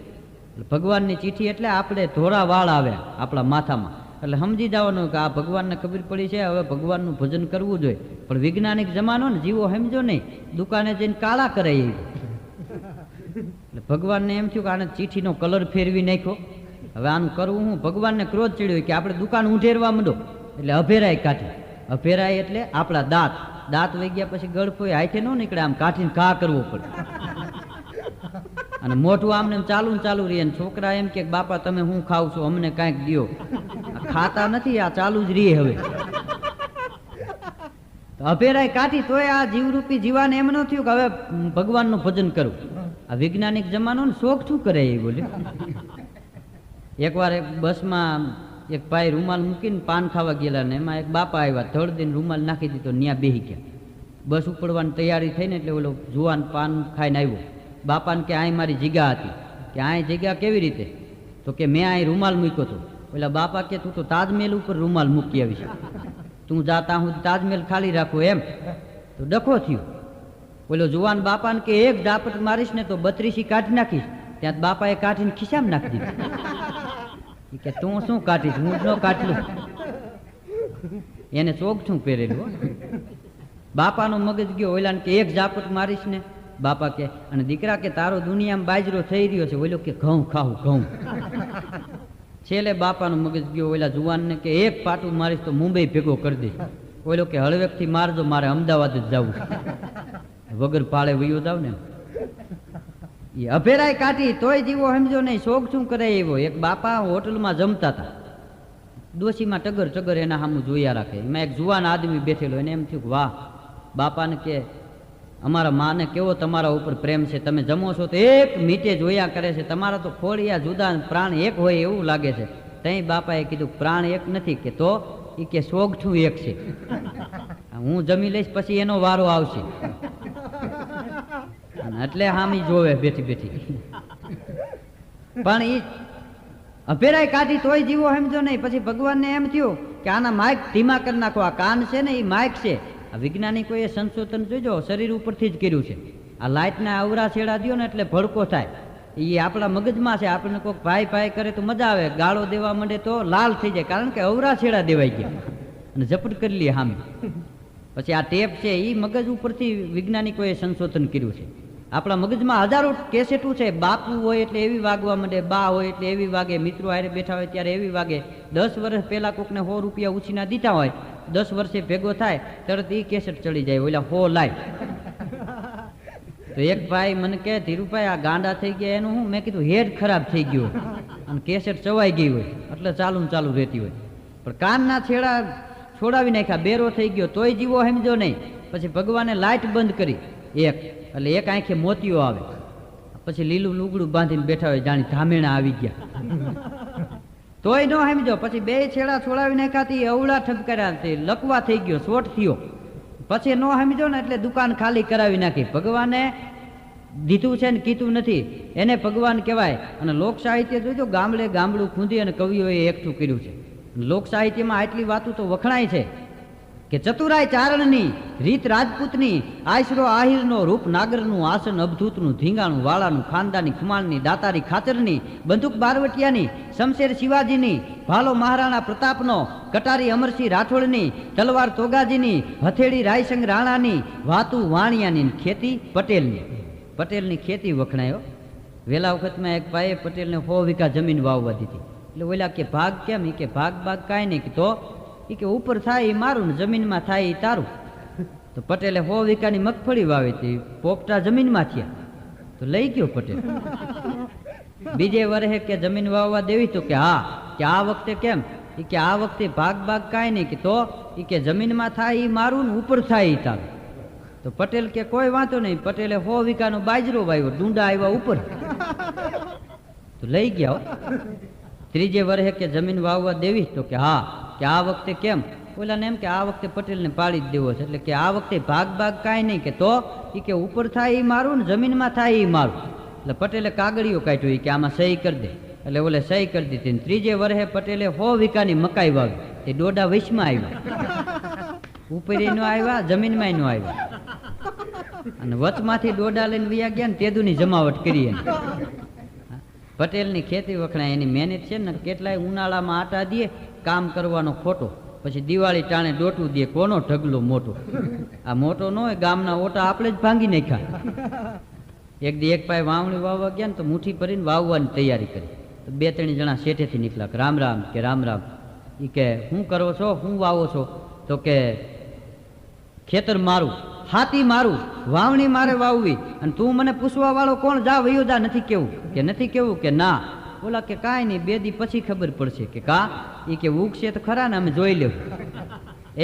ભગવાનની ચીઠી એટલે આપણે ધોરા વાળ આવે આપણા માથામાં. એટલે સમજી જવાનું કે આ ભગવાનને ખબર પડી છે, હવે ભગવાનનું ભજન કરવું જોઈએ. પણ વૈજ્ઞાનિક જમાનો ને, જીવો સમજો નહીં, દુકાને જઈને કાળા કરે. એટલે ભગવાનને એમ થયું કે આને ચીઠીનો કલર ફેરવી નાખ્યો, હવે આનું કરવું હું? ભગવાનને ક્રોધ ચડ્યો કે આપણે દુકાન ઉંઢેરવા માંડો. એટલે અભેરાય કાઢી. અભેરાય એટલે આપણા દાંત વહી ગયા. પછી ગળફોય હાથે ન નીકળે, આમ કાઢીને ઘા કરવો પડે. અને મોઢું આમને એમ ચાલુ ને ચાલુ રહે. છોકરા એમ કે બાપા તમે શું ખાવ છો, અમને કાંઈક દ્યો. ખાતા નથી, આ ચાલુ જ રહે. હવે અભેરાય કાઢી તોય આ જીવરૂપી જીવાને એમ ન થયું કે હવે ભગવાનનું ભજન કરું. આ વૈજ્ઞાનિક જમાનો ને શોખ શું કરે એ બોલે. એકવાર એક બસમાં એક ભાઈ રૂમાલ મૂકીને પાન ખાવા ગયેલા ને એમાં એક બાપા આવ્યા, થડ દઈને રૂમાલ નાખી દીધો, ન્યા બેહી ગયા. બસ ઉપડવાની તૈયારી થઈને એટલે ઓલો જુવાન પાન ખાઈને આવ્યો. બાપાને કે અહીં મારી જગ્યા હતી. કે અહીં જગ્યા કેવી રીતે? તો કે મેં અહીં રૂમાલ મૂક્યો હતો. ઓલા બાપા કે તું તો તાજમહેલ ઉપર રૂમાલ મૂકી આવી છે, તું જાતા હું તાજમહેલ ખાલી રાખું એમ. તો ડખો થયો. ઓલો જુવાન બાપાને કે એક ઝાપટ મારીશ ને તો 32 કાઢી નાખીશ. ત્યાં બાપાએ કાઢીને ખિસ્સામાં નાખી દીધું. કે તું શું કાઢીશ, હું જ ન કાઢલું. એને ચોગઠું પહેરેલું. બાપાનો મગજ ગયો ઓલાને કે એક ઝાપટ મારીશ ને. બાપા કે અને દીકરા કે તારો દુનિયામાં બાજરો થઈ રહ્યો છે. ઓલો કે ઘઉં ખાવું ઘઉં. છેલ્લે બાપાનો મગજ ગયો ઓલા જુવાનને કે એક પાટું મારીશ તો મુંબઈ ભેગો કરી દઈશ. ઓલો કે હળવેકથી મારજો, મારે અમદાવાદ જ જવું, વગર પાળે વયો જાવ ને. એ અભેરાય કાઢી તોય જીવો સમજો નહીં, શોખ શું કરે એવો. એક બાપા હોટલમાં જમતા હતા, ડોશીમાં ટગર ટગર એના સામું જોયા રાખે. એમાં એક જુવાન આદમી બેઠેલો, એને એમ થયું વાહ, બાપાને કે અમારા માને કેવો તમારા ઉપર પ્રેમ છે, તમે જમો છો તો એક મીટે જોયા કરે છે, તમારા તો ખોડિયા જુદા, પ્રાણ એક હોય એવું લાગે છે. તઈ બાપાએ કીધું પ્રાણ એક નથી. કે તો એ કે સોગઠું એક છે, હું જમી લઈશ પછી એનો વારો આવશે. એટલે હામી જોવે બેઠી બેઠી. પણ એ અભેરાય કાઢી તોય જીવો સમજો નહીં. પછી ભગવાનને એમ થયું કે આના માઇક ધીમા કરી નાખો. આ કાન છે ને એ માઇક છે. આ વૈજ્ઞાનિકોએ સંશોધન જોજો શરીર ઉપરથી જ કર્યું છે. આ લાઇટના અવરા છેડા દો ને એટલે ભડકો થાય. એ આપણા મગજમાં છે. આપણને કોઈક ભાઈ ભાઈ કરે તો મજા આવે, ગાળો દેવા માંડે તો લાલ થઈ જાય, કારણ કે અવરા છેડા દેવાઈ ગયા અને ઝપટ કરી લઈએ સામે. પછી આ ટેપ છે એ મગજ ઉપરથી વૈજ્ઞાનિકોએ સંશોધન કર્યું છે. આપણા મગજમાં હજારો કેસેટું છે. બાપુ હોય એટલે એવી વાગવા માંડે, બા હોય એટલે એવી વાગે, મિત્રો હારે બેઠા હોય ત્યારે એવી વાગે. 10 વર્ષ પહેલા કોકને 100 રૂપિયા ઉછીના દીધા હોય, 10 વર્ષે ભેગો થાય તરત એ કેસેટ ચડી જાય, ઓલા 100 લાય. તો એક ભાઈ મને કહે ધીરુભાઈ આ ગાંડા થઈ ગયા એનું હું? મેં કીધું હેડ ખરાબ થઈ ગયો અને કેસેટ ચવાઈ ગઈ હોય એટલે ચાલુ ચાલુ રહેતી હોય. પણ કાનના છેડા છોડાવી નાખ્યા, બેરો થઈ ગયો તોય જીવો સમજો નહીં. પછી ભગવાને લાઇટ બંધ કરી એક, એટલે એક આંખે મોતીઓ આવે. પછી લીલું લુગડું બાંધીને બેઠા હોય, જાણી ધામેણા આવી ગયા. તોય ન સમજો. પછી 2 છેડા છોડાવી નાખ્યાથી અવળા ઠપકાર્યા, લકવા થઈ ગયો, શોર્ટ થયો. પછી ન સમજો ને એટલે દુકાન ખાલી કરાવી નાખી. ભગવાને દીધું છે ને કીધું નથી, એને ભગવાન કહેવાય. અને લોક સાહિત્ય જોજો, ગામડે ગામડું ખૂંદી અને કવિઓએ એકઠું કર્યું છે. લોક સાહિત્યમાં આટલી વાતો તો વખણાય છે કે ચતુરાય ચારણની, રીત રાજપૂતની, આશરો આહિરનો, રૂપ નાગરનું, આસન અબધૂતનું, ધીંગાણું વાળાનું, ખાનદાની ખુમાણની, દાતારી ખાચરની, બંદૂક બારવટિયાની, શમશેર શિવાજીની, ભાલો મહારાણા પ્રતાપનો, કટારી અમરસિંહ રાઠોડની, તલવાર તોગાજીની, હથેળી રાયસંગ રાણાની, વાતુ વાણિયાની, ખેતી પટેલની. પટેલની ખેતી વખણાયો. વેલા વખતમાં એક ભાઈએ પટેલને 100 વીઘા જમીન વાવવા દીધી. એટલે ઓલા કે ભાગ કેમ? એ કે ભાગ કાંઈ નહીં. તો એ કે ઉપર થાય એ મારું ને જમીનમાં થાય એ તારું. તો પટેલે 100 વીઘાની મગફળી વાવી હતી, પોપટા જમીનમાં થયા. તો લઈ ગયો પટેલ. બીજે વર્ષે કે જમીન વાવવા દેવી? તો કે હા. કે આ વખતે કેમ? એ કે આ વખતે ભાગ કાંઈ નહીં. કે તો એ કે જમીનમાં થાય એ મારું ને ઉપર થાય એ તારું. તો પટેલ કે કોઈ વાંધો નહીં. પટેલે 100 વીઘાનો બાજરો વાવ્યો, ડુંડા આવ્યા ઉપર. તો લઈ ગયા. ત્રીજે વર્ષે કે જમીન વાવવા દેવી? તો કે હા. કે આ વખતે કેમ? ઓલાને એમ કે આ વખતે પટેલને પાડી જ દેવો છે. એટલે કે આ વખતે ભાગ કાંઈ નહીં. કે તો એ કે ઉપર થાય એ મારું ને જમીનમાં થાય એ મારું. એટલે પટેલે કાગળિયો કાઢ્યો કે આમાં સહી કરી દે. એટલે ઓલે સહી કરી દીધી. ત્રીજે વર્ષે પટેલે 100 વીઘાની મકાઈ વાવી. તે દોડા વૈશમાં આવ્યા, ઉપર નો આવ્યા, જમીનમાં નો આવ્યા. અને વચમાંથી દોડા લઈને વયા ગયા ને તેદુની જમાવટ કરી. પટેલની ખેતી વખણાય. એની મહેનત છે ને, કેટલાય ઉનાળામાં આટા દે કામ કરવાનો ખોટો, પછી દિવાળી ટાણે ડોટું દે. કોનો ઢગલો મોટો? આ મોટો ન હોય, ગામના ઓટા આપણે જ ભાંગી નાખ્યા. એક દી એક ભાઈ વાવણી વાવવા ગયા ને તો મુઠ્ઠી ભરીને વાવવાની તૈયારી કરી. તો 2-3 જણા શેઠેથી નીકળ્યા. રામ રામ. કે રામ રામ. એ કે શું કરો છો, શું વાવો છો? તો કે ખેતર મારું. હાથી મારું, વાવણી મારે વાવવી, અને તું મને પૂછવા વાળો કોણ, જા વયો જા, નથી કેવું કે ના. બોલા કે કાંઈ નહીં, 2 દી પછી ખબર પડશે. કે કા? એ કે ઉગશે તો ખરા ને, અમે જોઈ લેવું.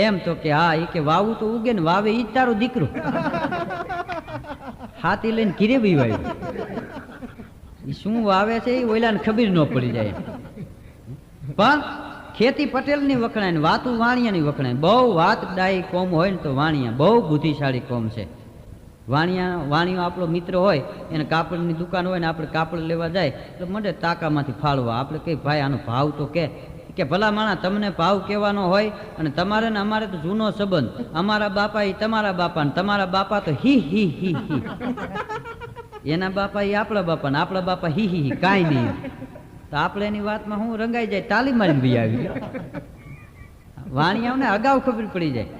એમ તો કે હા. એ કે વાવું તો ઉગે ને, વાવે ઈ જ તારું દીકરું. હાથી લઈને ઘીરે બી વાવ્યું. એ શું વાવે છે એ ઓલાને ખબર ન પડી જાય. પણ ખેતી પટેલની વખણાય ને વાતું વાણિયાની વખણાય. બહુ વાત ડાઈ કોમ હોય ને તો વાણિયા બહુ બુદ્ધિશાળી કોમ છે. વાણિયો આપણો મિત્ર હોય, એને કાપડની દુકાન હોય ને આપણે કાપડ લેવા જાય તો મને તાકામાંથી ફાળવા. આપણે કઈ ભાઈ આનો ભાવ તો કે ભલા માણા, તમને ભાવ કહેવાનો હોય, અને તમારે ને અમારે તો જૂનો સંબંધ. અમારા બાપા એ તમારા બાપા, ને તમારા બાપા તો હી હી હી હી, એના બાપા એ આપણા બાપા, ને આપણા બાપા હી હી હી, કાંઈ નહીં. તો આપણે એની વાતમાં હું રંગાઈ જાય, તાલી મારીને બી આવી. વાણિયાઓને અગાઉ ખબર પડી જાય,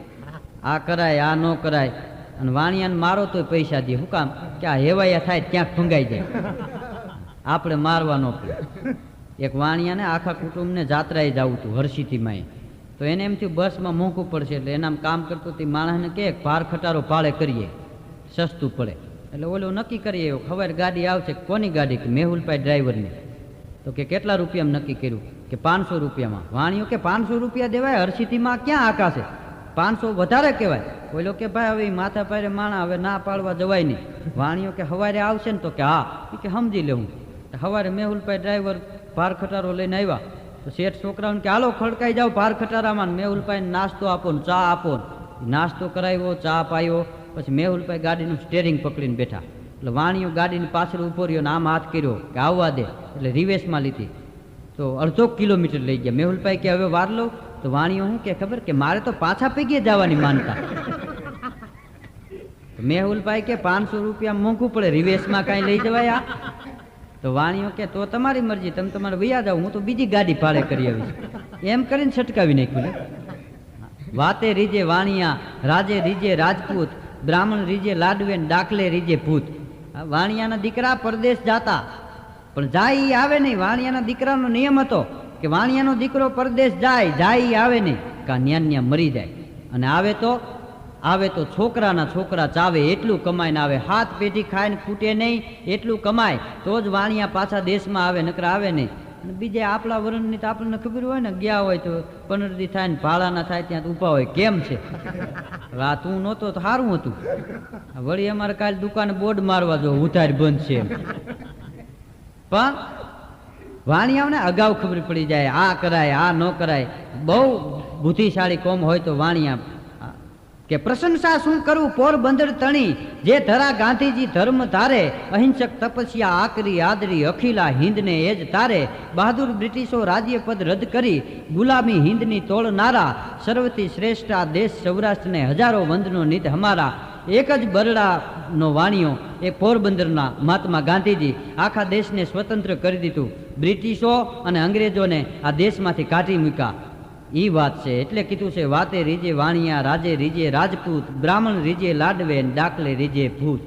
આ કરાય આ ન કરાય. અને વાણિયાને મારો તોય પૈસા દે. શું કામ? કે આ હેવાયા થાય ક્યાંક ફંગાઈ જાય, આપણે મારવા ન પડે. એક વાણિયાને આખા કુટુંબને જાત્રાએ જવું હતું હરસિદ્ધિમાં. તો એને એમ થયું બસમાં મોંઘું પડશે, એટલે એનામ કામ કરતો તે માણસને કહે ભાર ખટારો ભાડે કરીએ, સસ્તું પડે. એટલે ઓલો નક્કી કરીએ, ખબર ગાડી આવશે. કોની ગાડી? કે મેહુલભાઈ ડ્રાઈવરની. તો કે કેટલા રૂપિયામાં નક્કી કર્યું? કે 500 રૂપિયામાં. વાણિયો કે 500 રૂપિયા દેવાય? હરસિદ્ધિમાં ક્યાં આકાશે? 500 વધારે કહેવાય. ઓલો કે ભાઈ હવે માથા પાયરે માણા, હવે ના પાડવા જવાય નહીં. વાણિયો કે હવારે આવશે ને? તો કે હા. કે સમજી લેવું. હવારે મેહુલભાઈ ડ્રાઈવર ભાર ખટારો લઈને આવ્યા. તો શેઠ છોકરાઓને કે હાલો ખડકાઈ જાઓ ભાર ખટારામાં. મેહુલભાઈ નાસ્તો આપો ને ચા આપો. નાસ્તો કરાવ્યો, ચા પાયો. પછી મેહુલભાઈ ગાડીનું સ્ટેરિંગ પકડીને બેઠા. એટલે વાણિયો ગાડીની પાછળ ઉભો રહ્યો ને આમ હાથ કર્યો કે આવવા દે. એટલે રિવેશમાં લીધી. તો 1/2 કિલોમીટર લઈ ગયા. મેહુલભાઈ કે હવે વાર લો. તો વાણિયો શું કે ખબર? કે મારે તો પાછા પૈકી જવાની માનતા. મેહુલભાઈ કે 500 રૂપિયા મોંઘું પડે, રિવેશમાં કાંઈ લઈ જવાય? તો વાણિયો કે તો તમારી મરજી, તમે તમારે વૈયા જાઓ, હું તો બીજી ગાડી ભાડે કરી આવીશ. એમ કરીને છટકાવી નાખ્યું. વાતે રીજે વાણિયા, રાજે રીજે રાજપૂત, બ્રાહ્મણ રીજે લાડવે, ડાકલે રીજે ભૂત. વાણિયાના દીકરા પરદેશ જાતા, પણ જાય ઈ આવે નહીં. વાણિયાના દીકરાનો નિયમ હતો કે વાણિયાનો દીકરો પરદેશ જાય ઈ આવે નહીં, કા ન્યા મરી જાય. અને આવે તો છોકરાના છોકરા ચાવે એટલું કમાઈને આવે. 7 પેઢી ખાઈને ખૂટે નહીં એટલું કમાય તો જ વાણિયા પાછા દેશમાં આવે, નકર આવે નહીં. અને બીજે આપણા વરણની તો આપણને ખબર હોય ને, ગયા હોય તો 15 દી થાય ને ભાડાના થાય ત્યાં ઊભા હોય કેમ છે. આ તું નહોતો તો સારું હતું. વળી અમારે કાલે દુકાને બોર્ડ મારવા જો ઉધાર બંધ છે. પણ વાણિયાઓને અગાઉ ખબર પડી જાય, આ કરાય આ ન કરાય. બહુ બુદ્ધિશાળી કોમ હોય તો વાણિયા કે પ્રશંસા શું કરું પોરબંદર તણી, જે ધરા ગાંધીજી ધર્મ ધારે, અહિંસક તપસ્યા આકરી આદરી, અખિલા હિંદને એ જ તારે. બહાદુર બ્રિટિશો રાજ્યપદ રદ કરી, ગુલામી હિંદની તોડનારા, સર્વથી શ્રેષ્ઠ આ દેશ સૌરાષ્ટ્રને હજારો વંદનો નિત હમારા. એક જ બરડાનો વાણિયો, એ પોરબંદરના મહાત્મા ગાંધીજી આખા દેશને સ્વતંત્ર કરી દીધું. બ્રિટિશો અને અંગ્રેજોને આ દેશમાંથી કાઢી મૂક્યા. ઈ વાત છે. એટલે કીધું છે વાતે રીજે વાણિયા, રાજે રીજે રાજપૂત, બ્રાહ્મણ રીજે લાડવે, ડાકલે રીજે ભૂત.